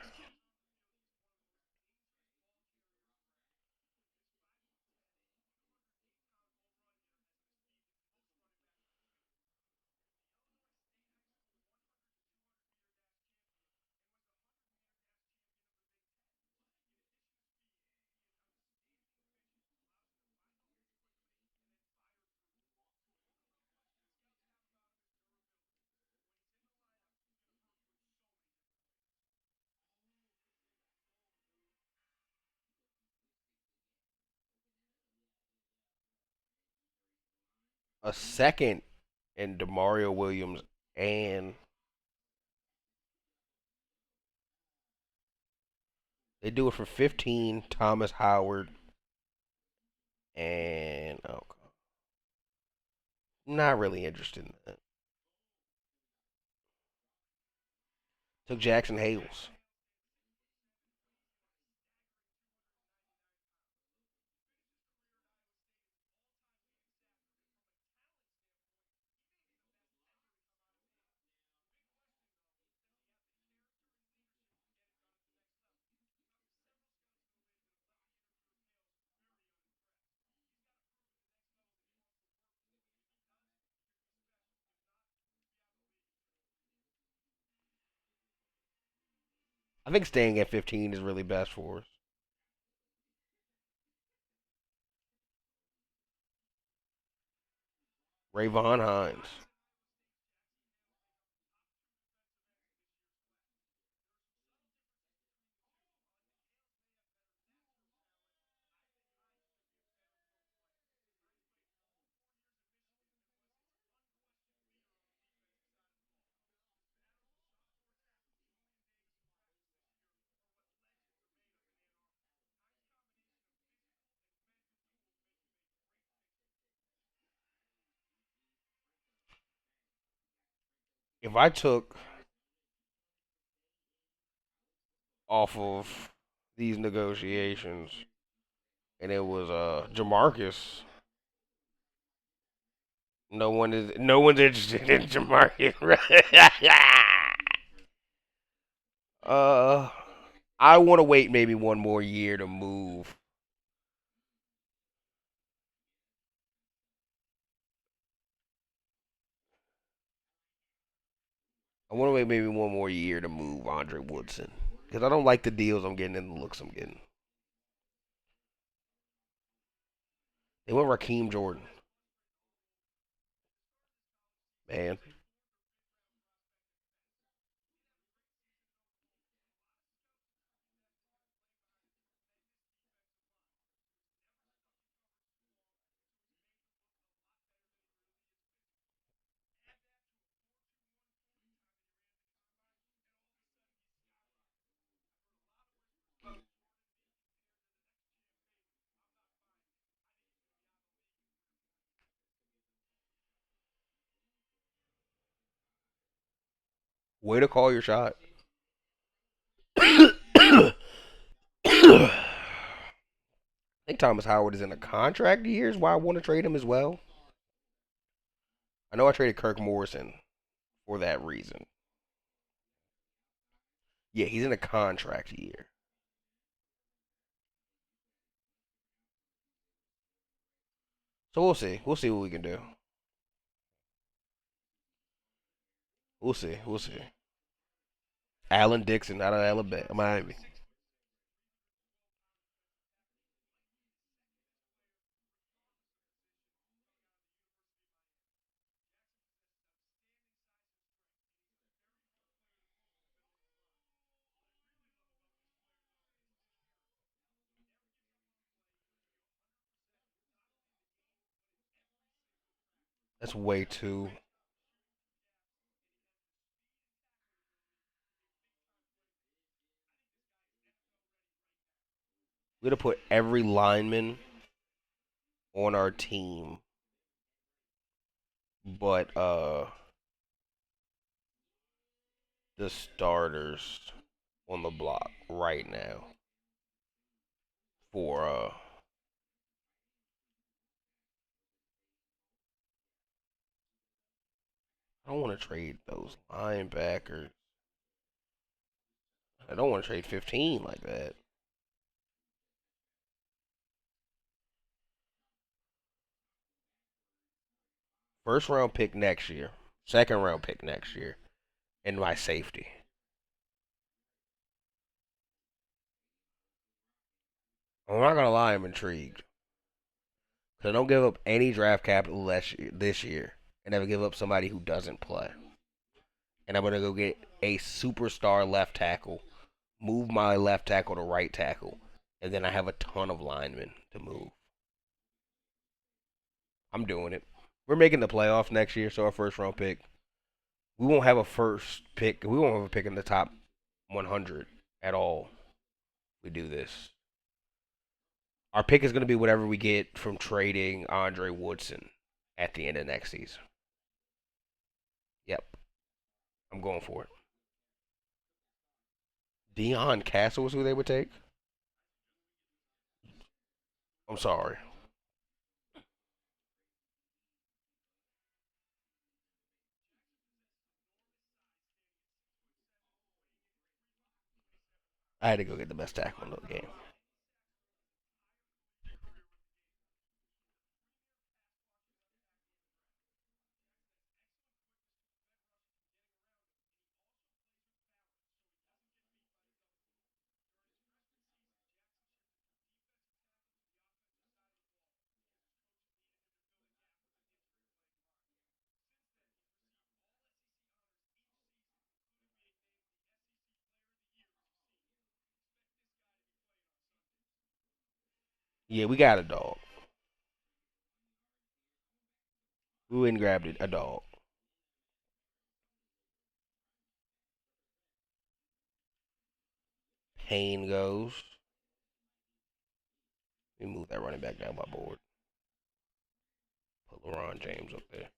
A second in Demario Williams and they do it for 15, Thomas Howard and not really interested in that. Took Jackson Hales. I think staying at 15 is really best for us. Rayvon Hines. If I took off of these negotiations and it was Jamarcus, no one's interested in Jamarcus. uh, I want to wait maybe one more year to move. I want to wait maybe one more year to move Andre Woodson because I don't like the deals I'm getting and the looks I'm getting. They went Raheem Jordan, man. Way to call your shot. I think Thomas Howard is in a contract years. Why I want to trade him as well. I know I traded Kirk Morrison for that reason. Yeah, he's in a contract year. So we'll see. We'll see what we can do. We'll see. We'll see. Allen Dixon out of Alabama, Miami. That's way too. We're gonna put every lineman on our team, but the starters on the block right now for I don't want to trade those linebackers. I don't want to trade 15 like that. First round pick next year. Second round pick next year. And my safety. I'm not gonna lie, I'm intrigued. Cause I don't give up any draft capital this year, and never give up somebody who doesn't play. And I'm gonna go get a superstar left tackle, move my left tackle to right tackle, and then I have a ton of linemen to move. I'm doing it. We're making the playoffs next year, so our first round pick. We won't have a first pick. We won't have a pick in the top 100 at all. We do this. Our pick is going to be whatever we get from trading Andre Woodson at the end of next season. Yep. I'm going for it. Deion Castle is who they would take? I'm sorry. I had to go get the best tackle in the game. Yeah, we got a dog. We went and grabbed a dog. Payne goes. We move that running back down my board. Put LeBron James up there.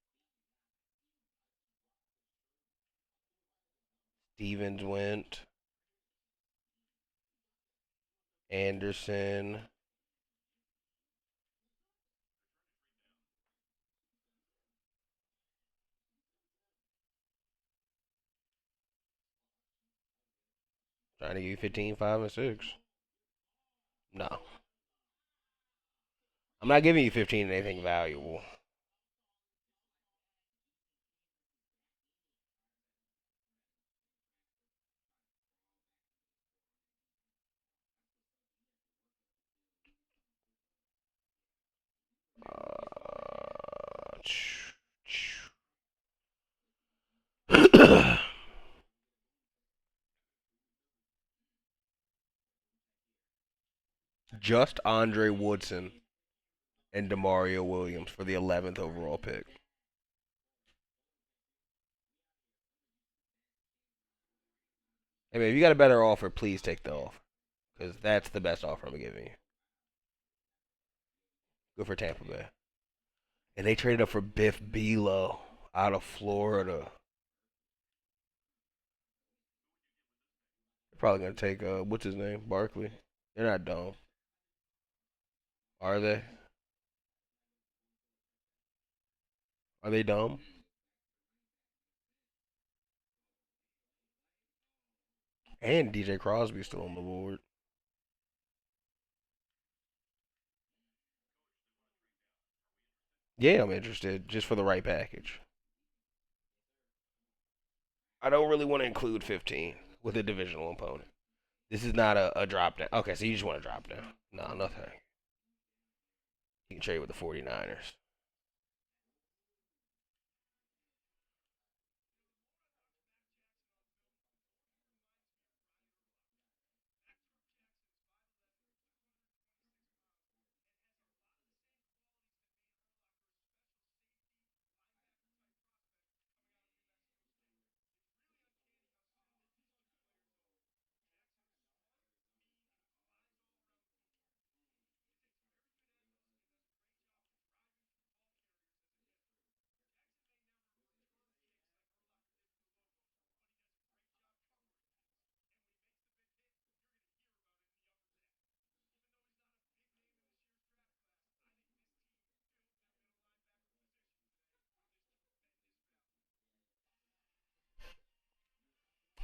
Stevens went. Anderson. Trying to give you 15, 5, and 6. No. I'm not giving you 15 anything valuable. Just Andre Woodson and Demario Williams for the 11th overall pick. Hey man, if you got a better offer, please take the offer. Because that's the best offer I'm giving you. Good for Tampa Bay. And they traded up for Biff Belo out of Florida. They're probably going to take, what's his name? Barkley. They're not dumb. Are they? Are they dumb? And DJ Crosby's still on the board. Yeah, I'm interested, just for the right package. I don't really want to include 15 with a divisional opponent. This is not a drop down. Okay, so you just want to drop down. No, nothing. You can trade with the 49ers.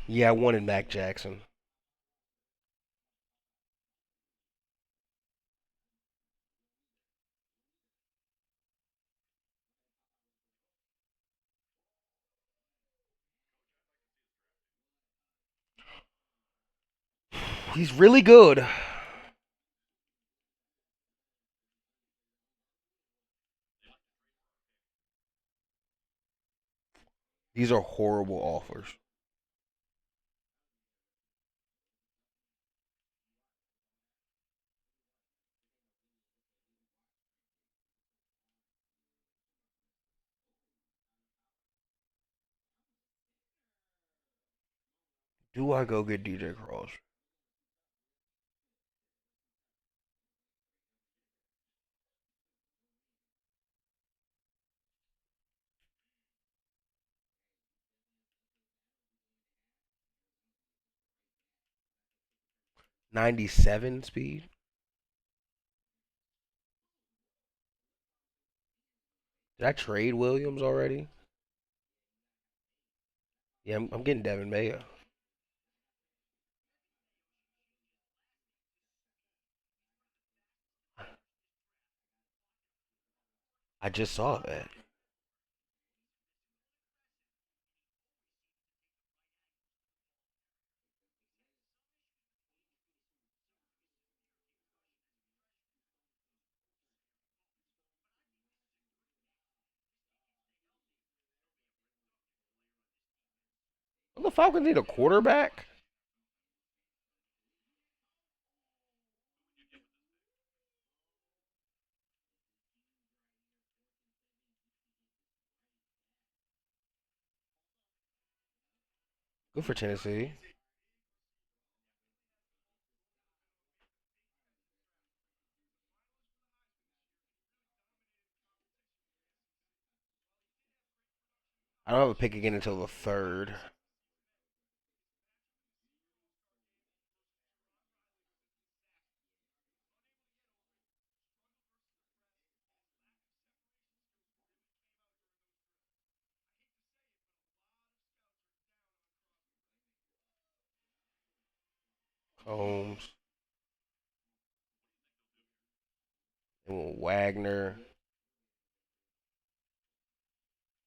Yeah, I wanted Mac Jackson. He's really good. These are horrible offers. Do I go get DJ Cross? '97 speed. Did I trade Williams already? Yeah, I'm getting Devin Mayo. I just saw that. Well, the Falcons need a quarterback. Good for Tennessee. I don't have a pick again until the third. Holmes. And Wagner.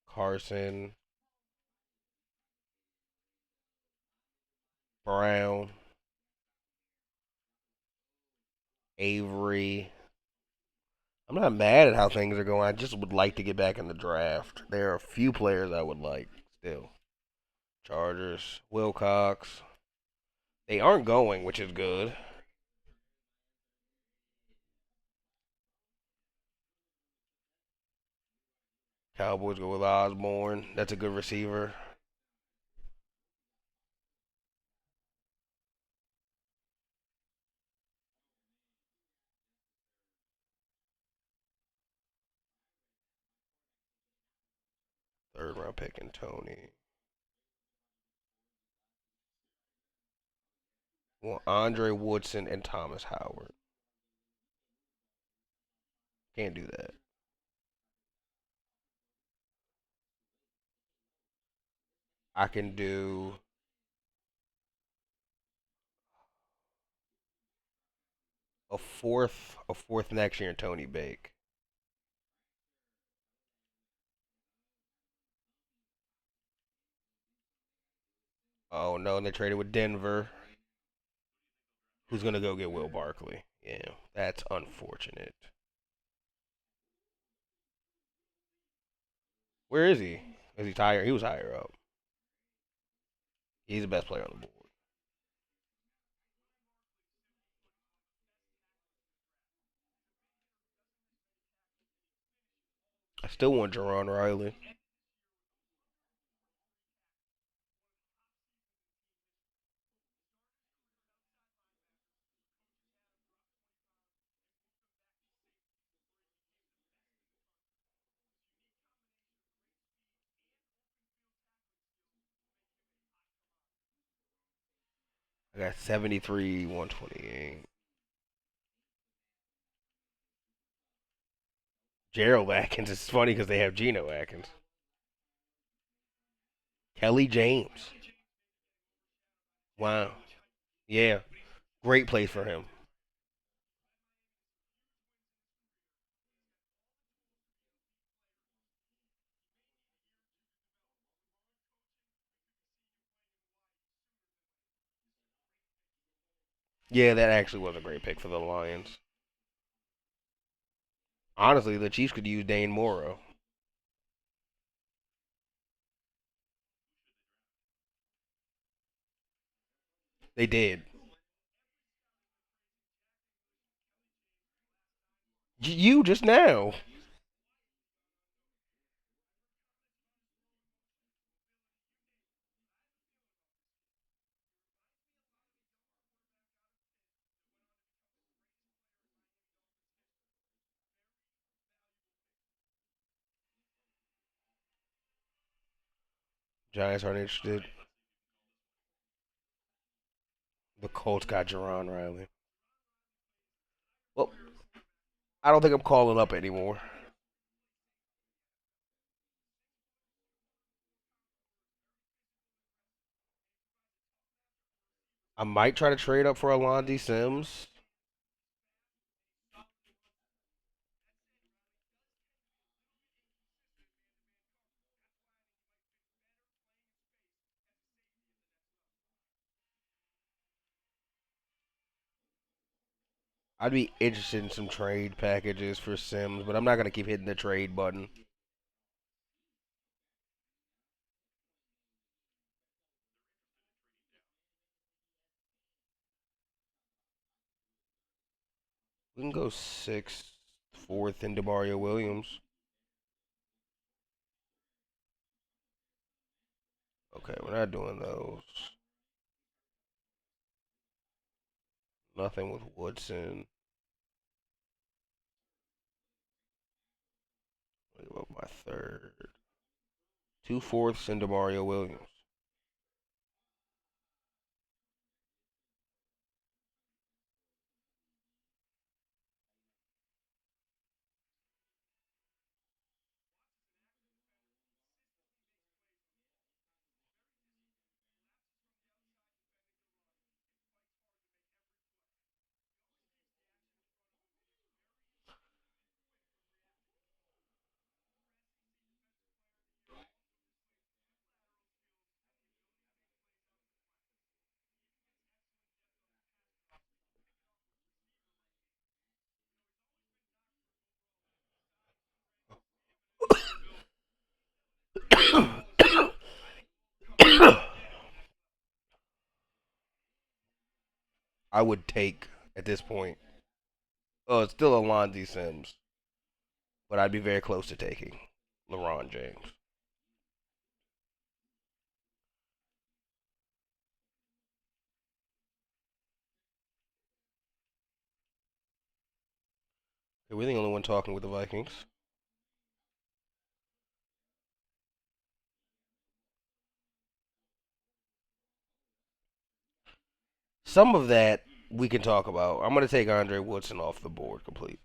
Carson. Brown. Avery. I'm not mad at how things are going. I just would like to get back in the draft. There are a few players I would like still. Chargers. Wilcox. They aren't going, which is good. Cowboys go with Osborne. That's a good receiver. Third round pick in Tony. Well, Andre Woodson and Thomas Howard. Can't do that. I can do a fourth next year in Tony Bake. Oh no, and they traded with Denver. Who's gonna go get Will Barkley? Yeah, that's unfortunate. Where is he? Is he higher? He was higher up. He's the best player on the board. I still want Jerron Riley. I got 73, 128. Gerald Atkins. It's funny because they have Geno Atkins. Kelly James. Wow. Yeah. Great place for him. Yeah, that actually was a great pick for the Lions. Honestly, the Chiefs could use Dane Morrow. They did. You just now. Giants aren't interested. The Colts got Jerron Riley. Well, I don't think I'm calling up anymore. I might try to trade up for Alonde Sims. I'd be interested in some trade packages for Sims, but I'm not gonna keep hitting the trade button. We can go sixth, fourth, and Demario Williams. Okay, we're not doing those. Nothing with Woodson. Give up my third. 2/4 into Mario Williams. I would take at this point. Oh, it's still Alonzi Sims, but I'd be very close to taking LeBron James. We're the only one talking with the Vikings. Some of that we can talk about. I'm going to take Andre Woodson off the board completely.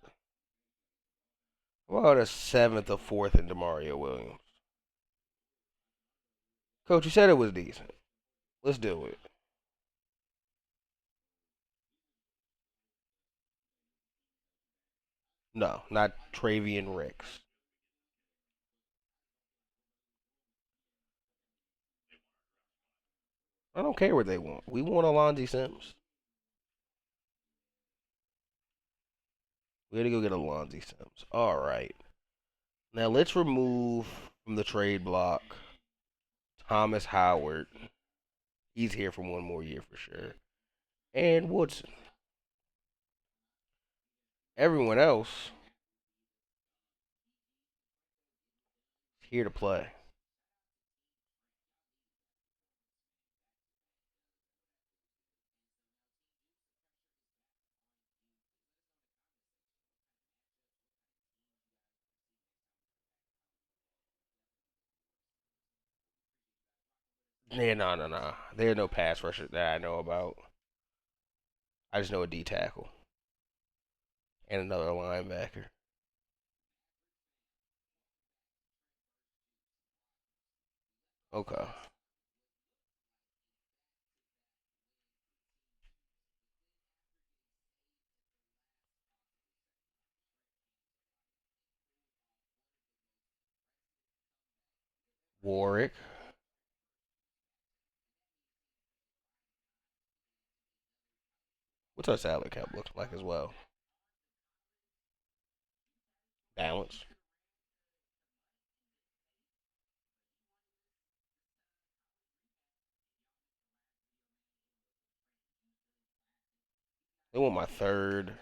Well, a seventh or fourth into Mario Williams. Coach, you said it was decent. Let's do it. No, not Travian Ricks. I don't care what they want. We want Alonzi Sims. We got to go get Alonzi Sims. All right. Now let's remove from the trade block Thomas Howard. He's here for one more year for sure. And Woodson. Everyone else is here to play. Yeah, no. There are no pass rushers that I know about. I just know a D tackle and another linebacker. Okay. Warwick. What's our salary cap look like as well? Balance. They want my third.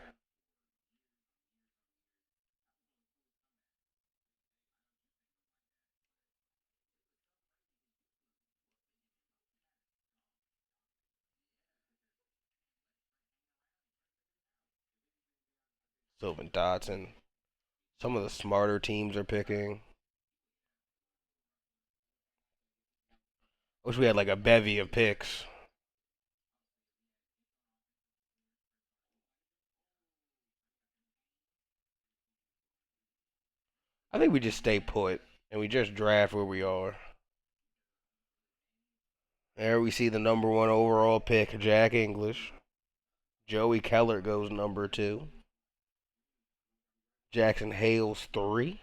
Sylvan Dotson. Some of the smarter teams are picking. Wish we had like a bevy of picks. I think we just stay put and we just draft where we are. There we see the number one overall pick, Jack English. Joey Keller goes number 2. Jackson Hales 3.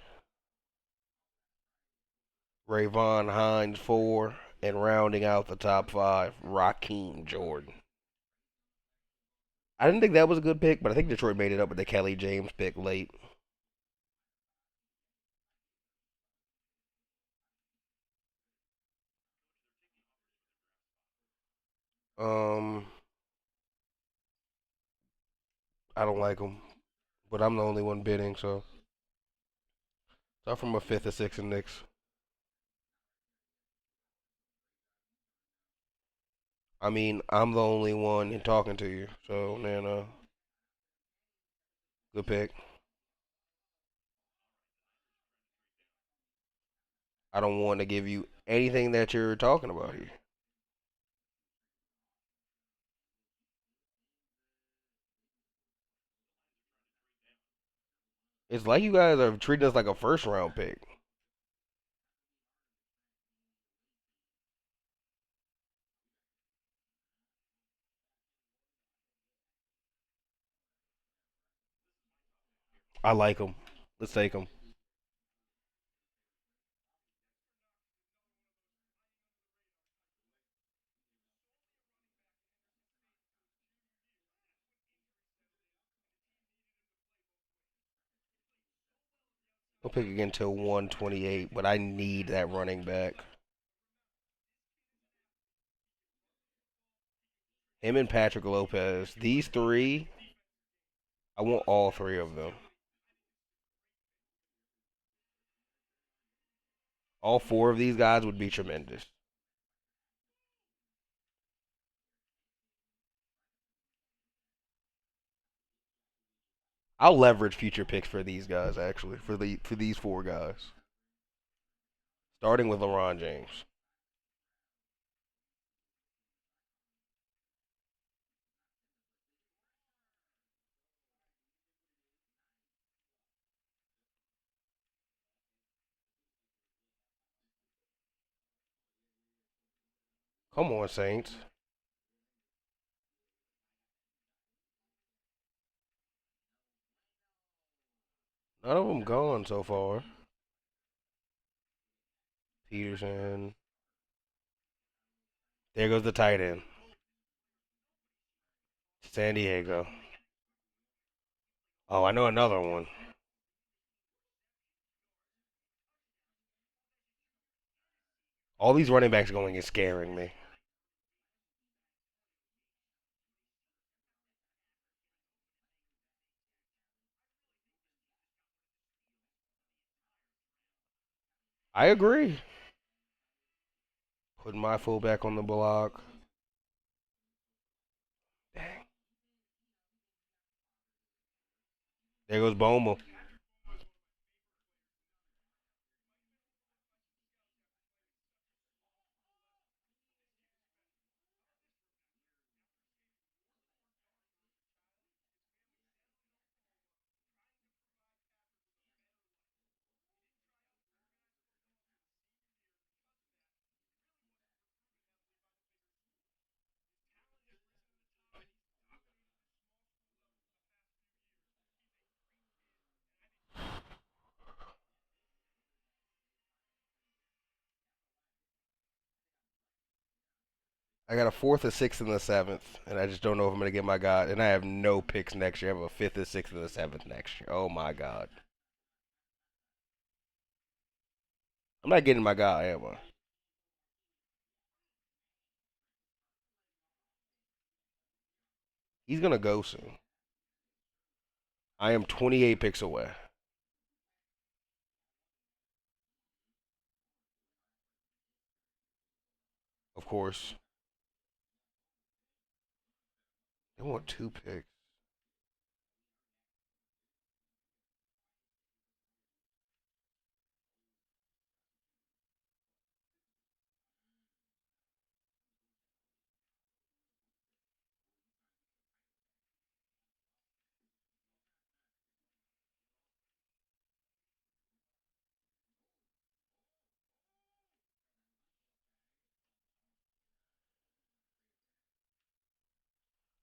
Rayvon Hines 4. And rounding out the top 5, Raheem Jordan. I didn't think that was a good pick, but I think Detroit made it up with the Kelly James pick late. I don't like them, but I'm the only one bidding, so start from a 5th or 6th and Knicks. I mean, I'm the only one talking to you, so Nana, good pick. I don't want to give you anything that you're talking about here. It's like you guys are treating us like a first round pick. I like him. Let's take him. We'll pick again till 128, but I need that running back. Him and Patrick Lopez. These three, I want all three of them. All four of these guys would be tremendous. I'll leverage future picks for these guys actually, for these four guys. Starting with LeBron James. Come on, Saints. None of them gone so far. Peterson. There goes the tight end. San Diego. Oh, I know another one. All these running backs going is scaring me. I agree. Putting my fullback on the block. Dang. There goes Boma. I got a fourth, a sixth, and a seventh, and I just don't know if I'm gonna get my guy. And I have no picks next year. I have a fifth, a sixth, and a seventh next year. Oh my god, I'm not getting my guy, am I? He's gonna go soon. I am 28 picks away. Of course, they want two picks.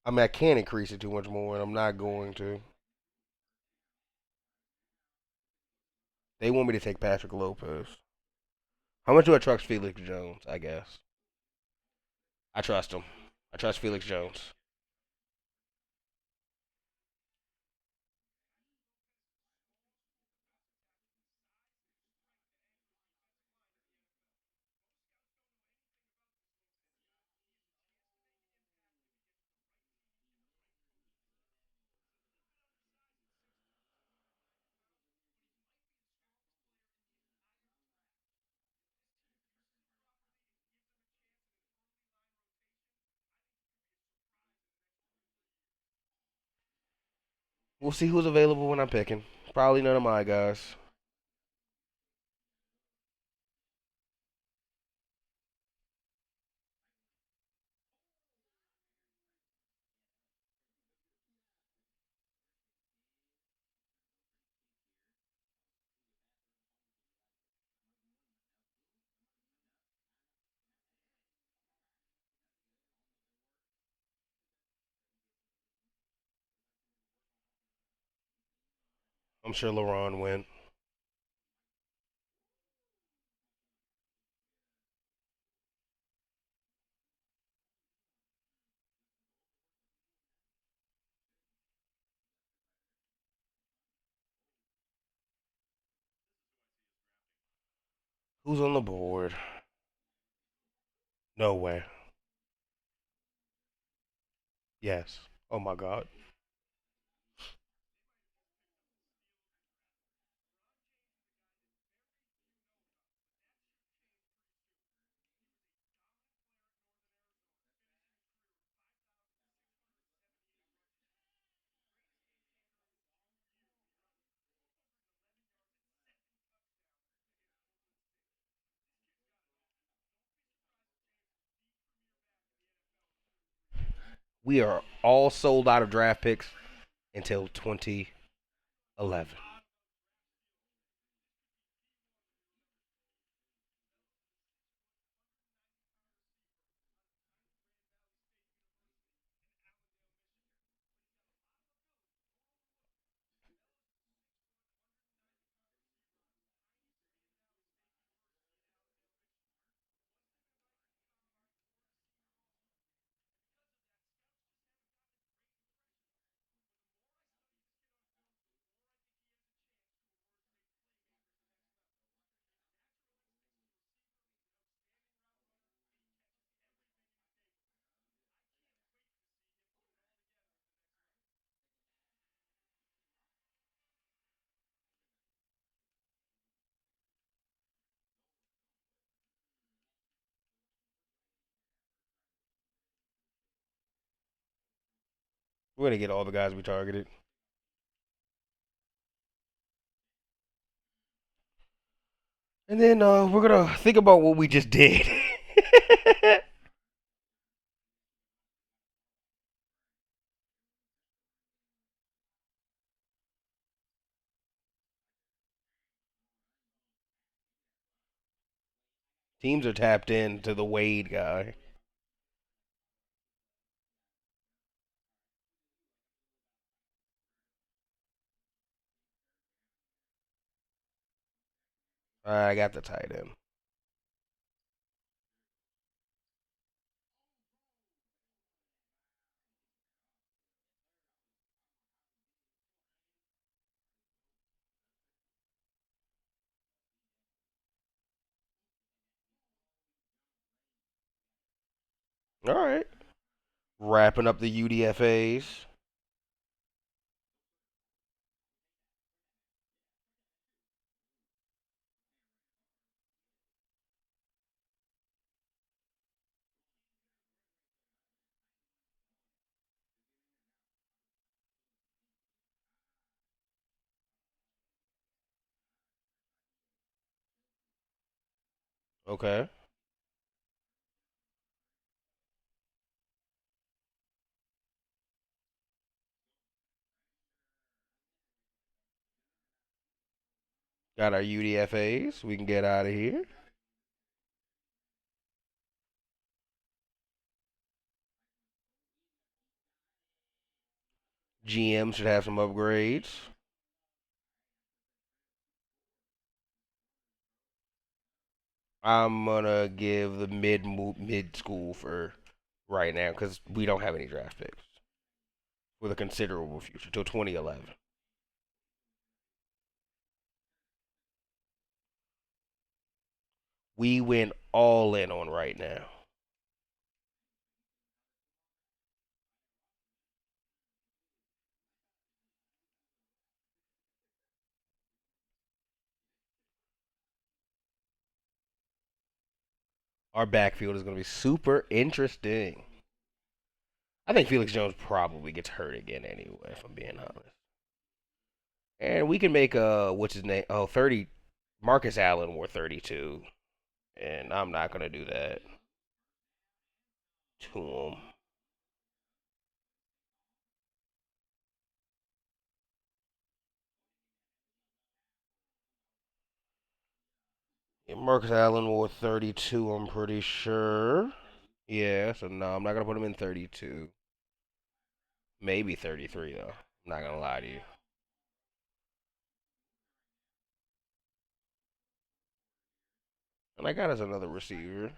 I mean, I can't increase it too much more, and I'm not going to. They want me to take Patrick Lopez. How much do I trust Felix Jones? I guess I trust him. I trust Felix Jones. We'll see who's available when I'm picking. Probably none of my guys. I'm sure LaRon went. Who's on the board? No way. Yes. Oh my God. We are all sold out of draft picks until 2011. We're gonna get all the guys we targeted. And then we're gonna think about what we just did. Teams are tapped in to the Wade guy. I got the tight end. All right. Wrapping up the UDFA's. Okay. Got our UDFA's. We can get out of here. GM should have some upgrades. I'm gonna give the mid school for right now because we don't have any draft picks with a considerable future till 2011. We went all in on right now. Our backfield is going to be super interesting. I think Felix Jones probably gets hurt again anyway, if I'm being honest. And we can make what's his name? Oh, 30. Marcus Allen wore 32, and I'm not gonna do that to him. Yeah, Marcus Allen wore 32, I'm pretty sure. Yeah, so no, I'm not gonna put him in 32. Maybe 33 though. I'm not gonna lie to you. And I got us another receiver.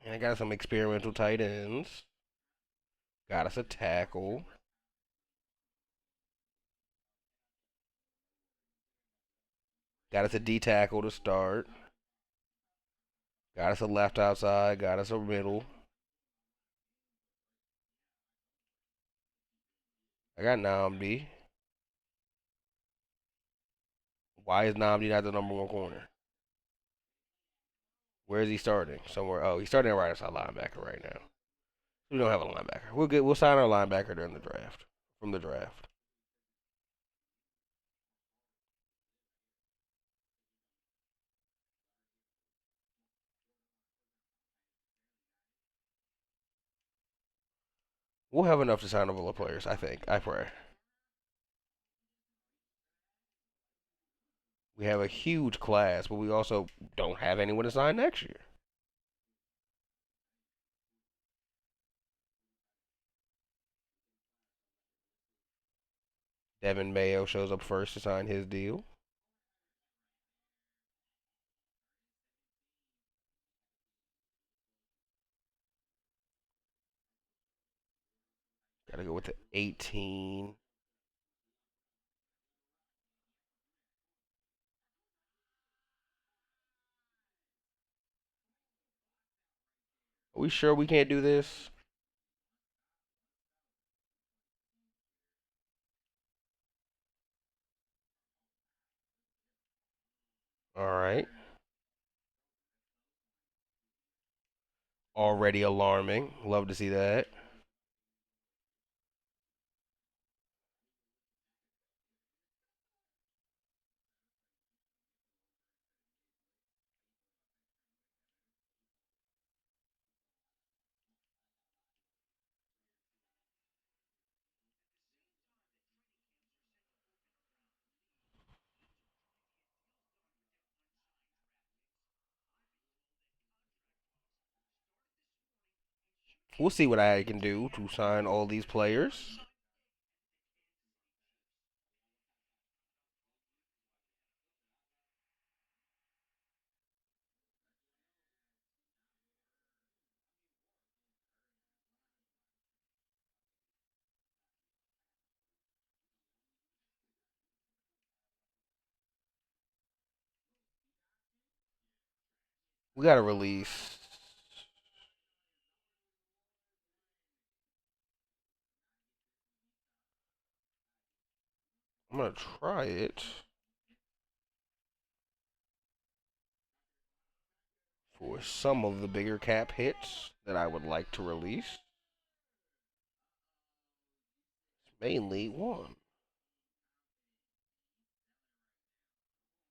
And I got some experimental tight ends. Got us a tackle. Got us a D tackle to start. Got us a left outside. Got us a middle. I got Namdi. Why is Namdi not the number one corner? Where is he starting? Somewhere. Oh, he's starting at right outside linebacker right now. We don't have a linebacker. We'll sign our linebacker during the draft. From the draft. We'll have enough to sign a couple of players, I think. I pray. We have a huge class, but we also don't have anyone to sign next year. Devin Mayo shows up first to sign his deal. Gotta go with the 18. Are we sure we can't do this? Alright. Already alarming. Love to see that. We'll see what I can do to sign all these players. We gotta release. I'm gonna try it for some of the bigger cap hits that I would like to release. Mainly one.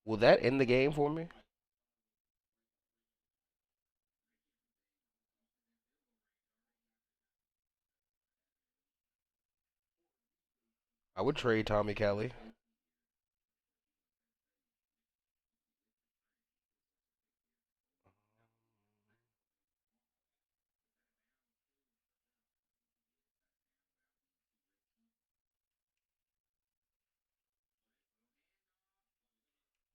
Will that end the game for me? I would trade Tommy Kelly.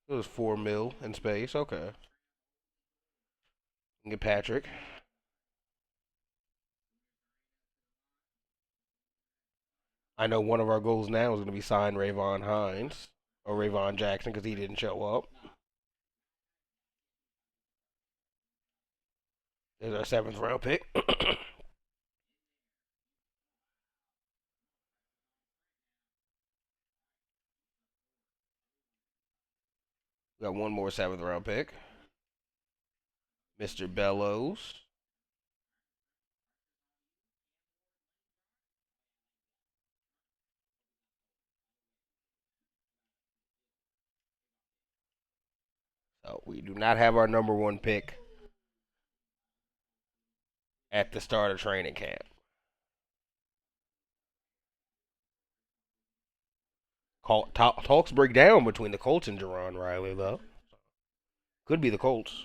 It was 4 mil in space. Okay. Get Patrick. I know one of our goals now is going to be sign Rayvon Hines or Rayvon Jackson because he didn't show up. There's our 7th round pick. We got one more 7th round pick. Mr. Bellows. So we do not have our number one pick at the start of training camp. Talks break down between the Colts and Jerron Riley, though. Could be the Colts.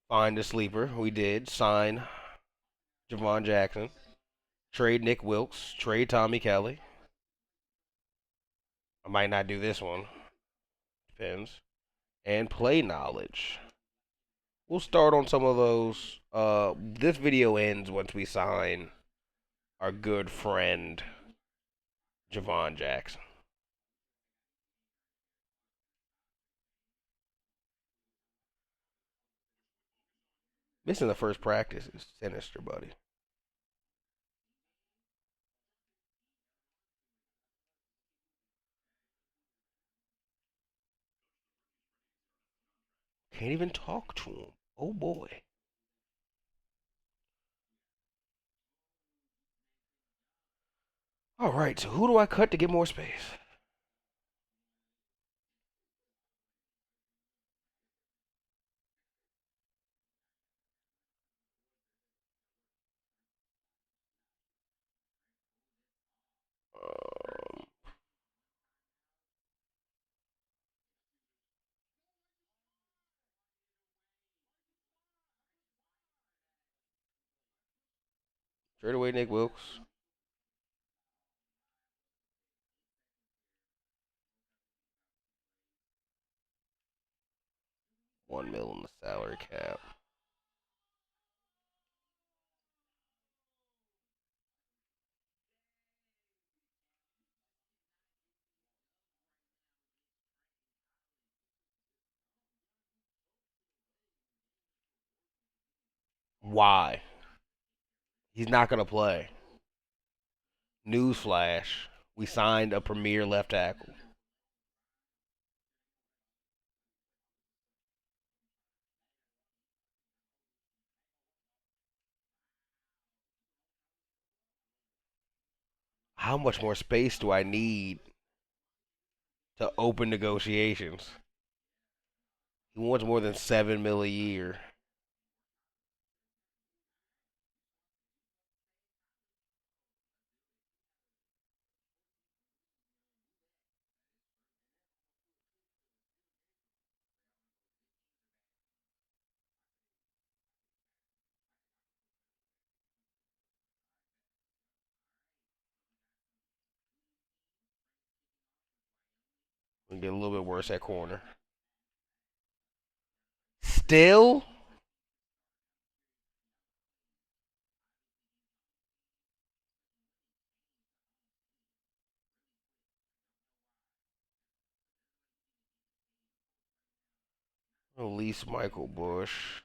Find a sleeper. We did sign Javon Jackson. Trade Nick Wilkes. Trade Tommy Kelly. I might not do this one. Depends. And play knowledge. We'll start on some of those. This video ends once we sign our good friend Javon Jackson. Missing the first practice is sinister, buddy. Can't even talk to him. Oh boy. All right, so who do I cut to get more space? Trade away Nick Wilkes. $1 million in the salary cap. Why? He's not going to play. Newsflash. We signed a premier left tackle. How much more space do I need to open negotiations? He wants more than $7 million a year. We get a little bit worse at corner. Still? Release Michael Bush.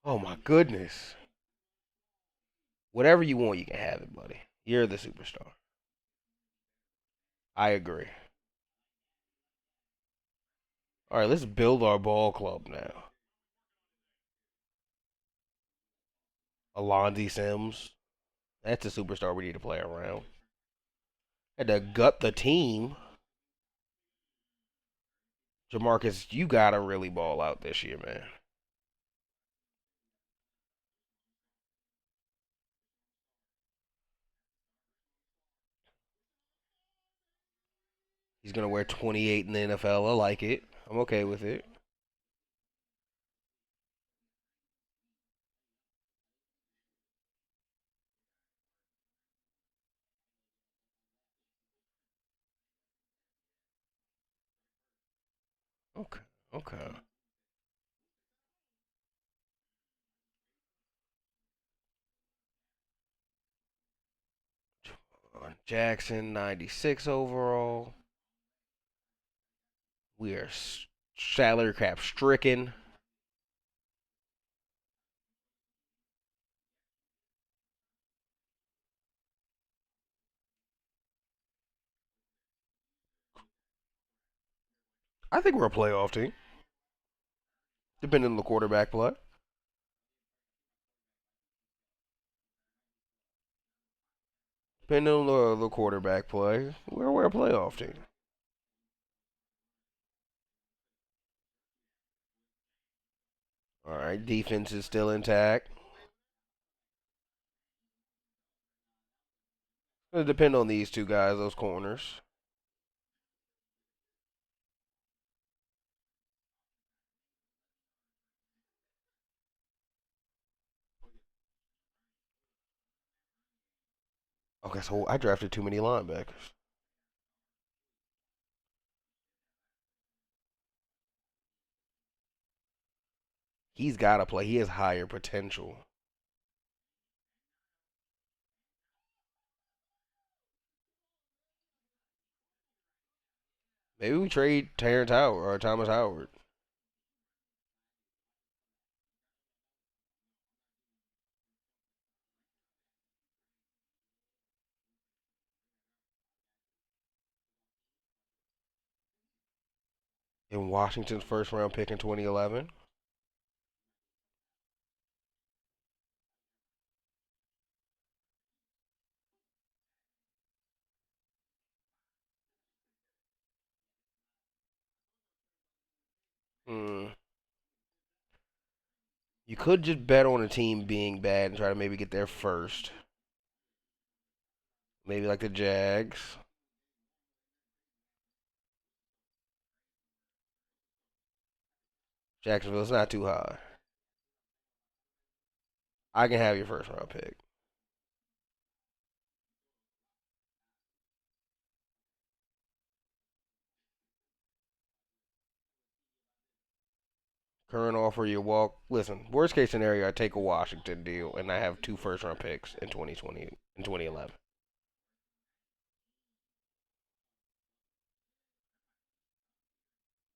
Oh my goodness. Whatever you want, you can have it, buddy. You're the superstar. I agree. All right, let's build our ball club now. Alonzi Sims. That's a superstar we need to play around. Had to gut the team. Jamarcus, you gotta really ball out this year, man. He's gonna wear 28 in the NFL. I like it. I'm okay with it. Okay. Okay. Jackson, 96 overall. We are salary cap stricken. I think we're a playoff team, depending on the quarterback play. Depending on the quarterback play, we're a playoff team. All right, defense is still intact. It'll depend on these two guys, those corners. Okay, so I drafted too many linebackers. He's got to play. He has higher potential. Maybe we trade Terrence Howard or Thomas Howard. In Washington's first round pick in 2011. You could just bet on a team being bad and try to maybe get there first. Maybe like the Jags. Jacksonville's not too high. I can have your first round pick. Current offer, you walk. Listen, worst case scenario, I take a Washington deal and I have 2 first round picks in 2020 and 2011.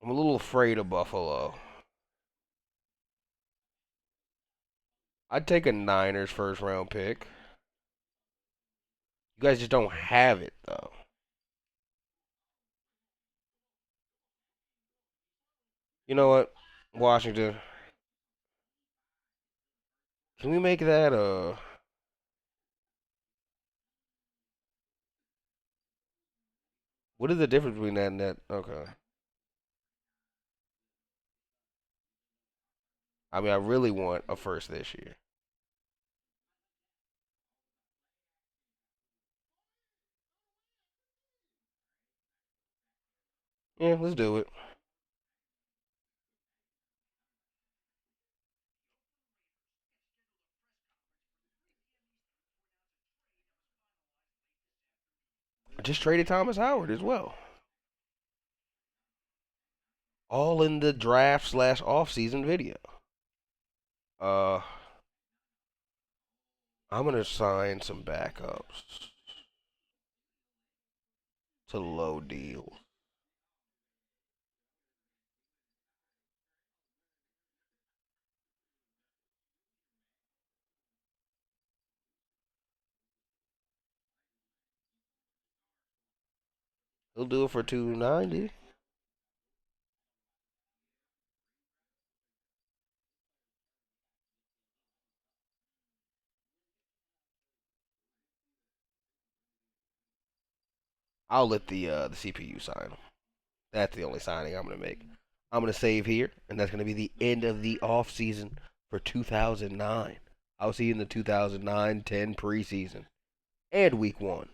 I'm a little afraid of Buffalo. I'd take a Niners first round pick. You guys just don't have it though. You know what? Washington. Can we make that what is the difference between that and that? Okay. I mean, I really want a first this year. Yeah, let's do it. I just traded Thomas Howard as well. All in the draft / offseason video. Uh, I'm gonna sign some backups to low deals. He'll do it for 290. I'll let the CPU sign him. That's the only signing I'm gonna make. I'm gonna save here, and that's gonna be the end of the off season for 2009. I'll see you in the 2009-10 preseason and week 1.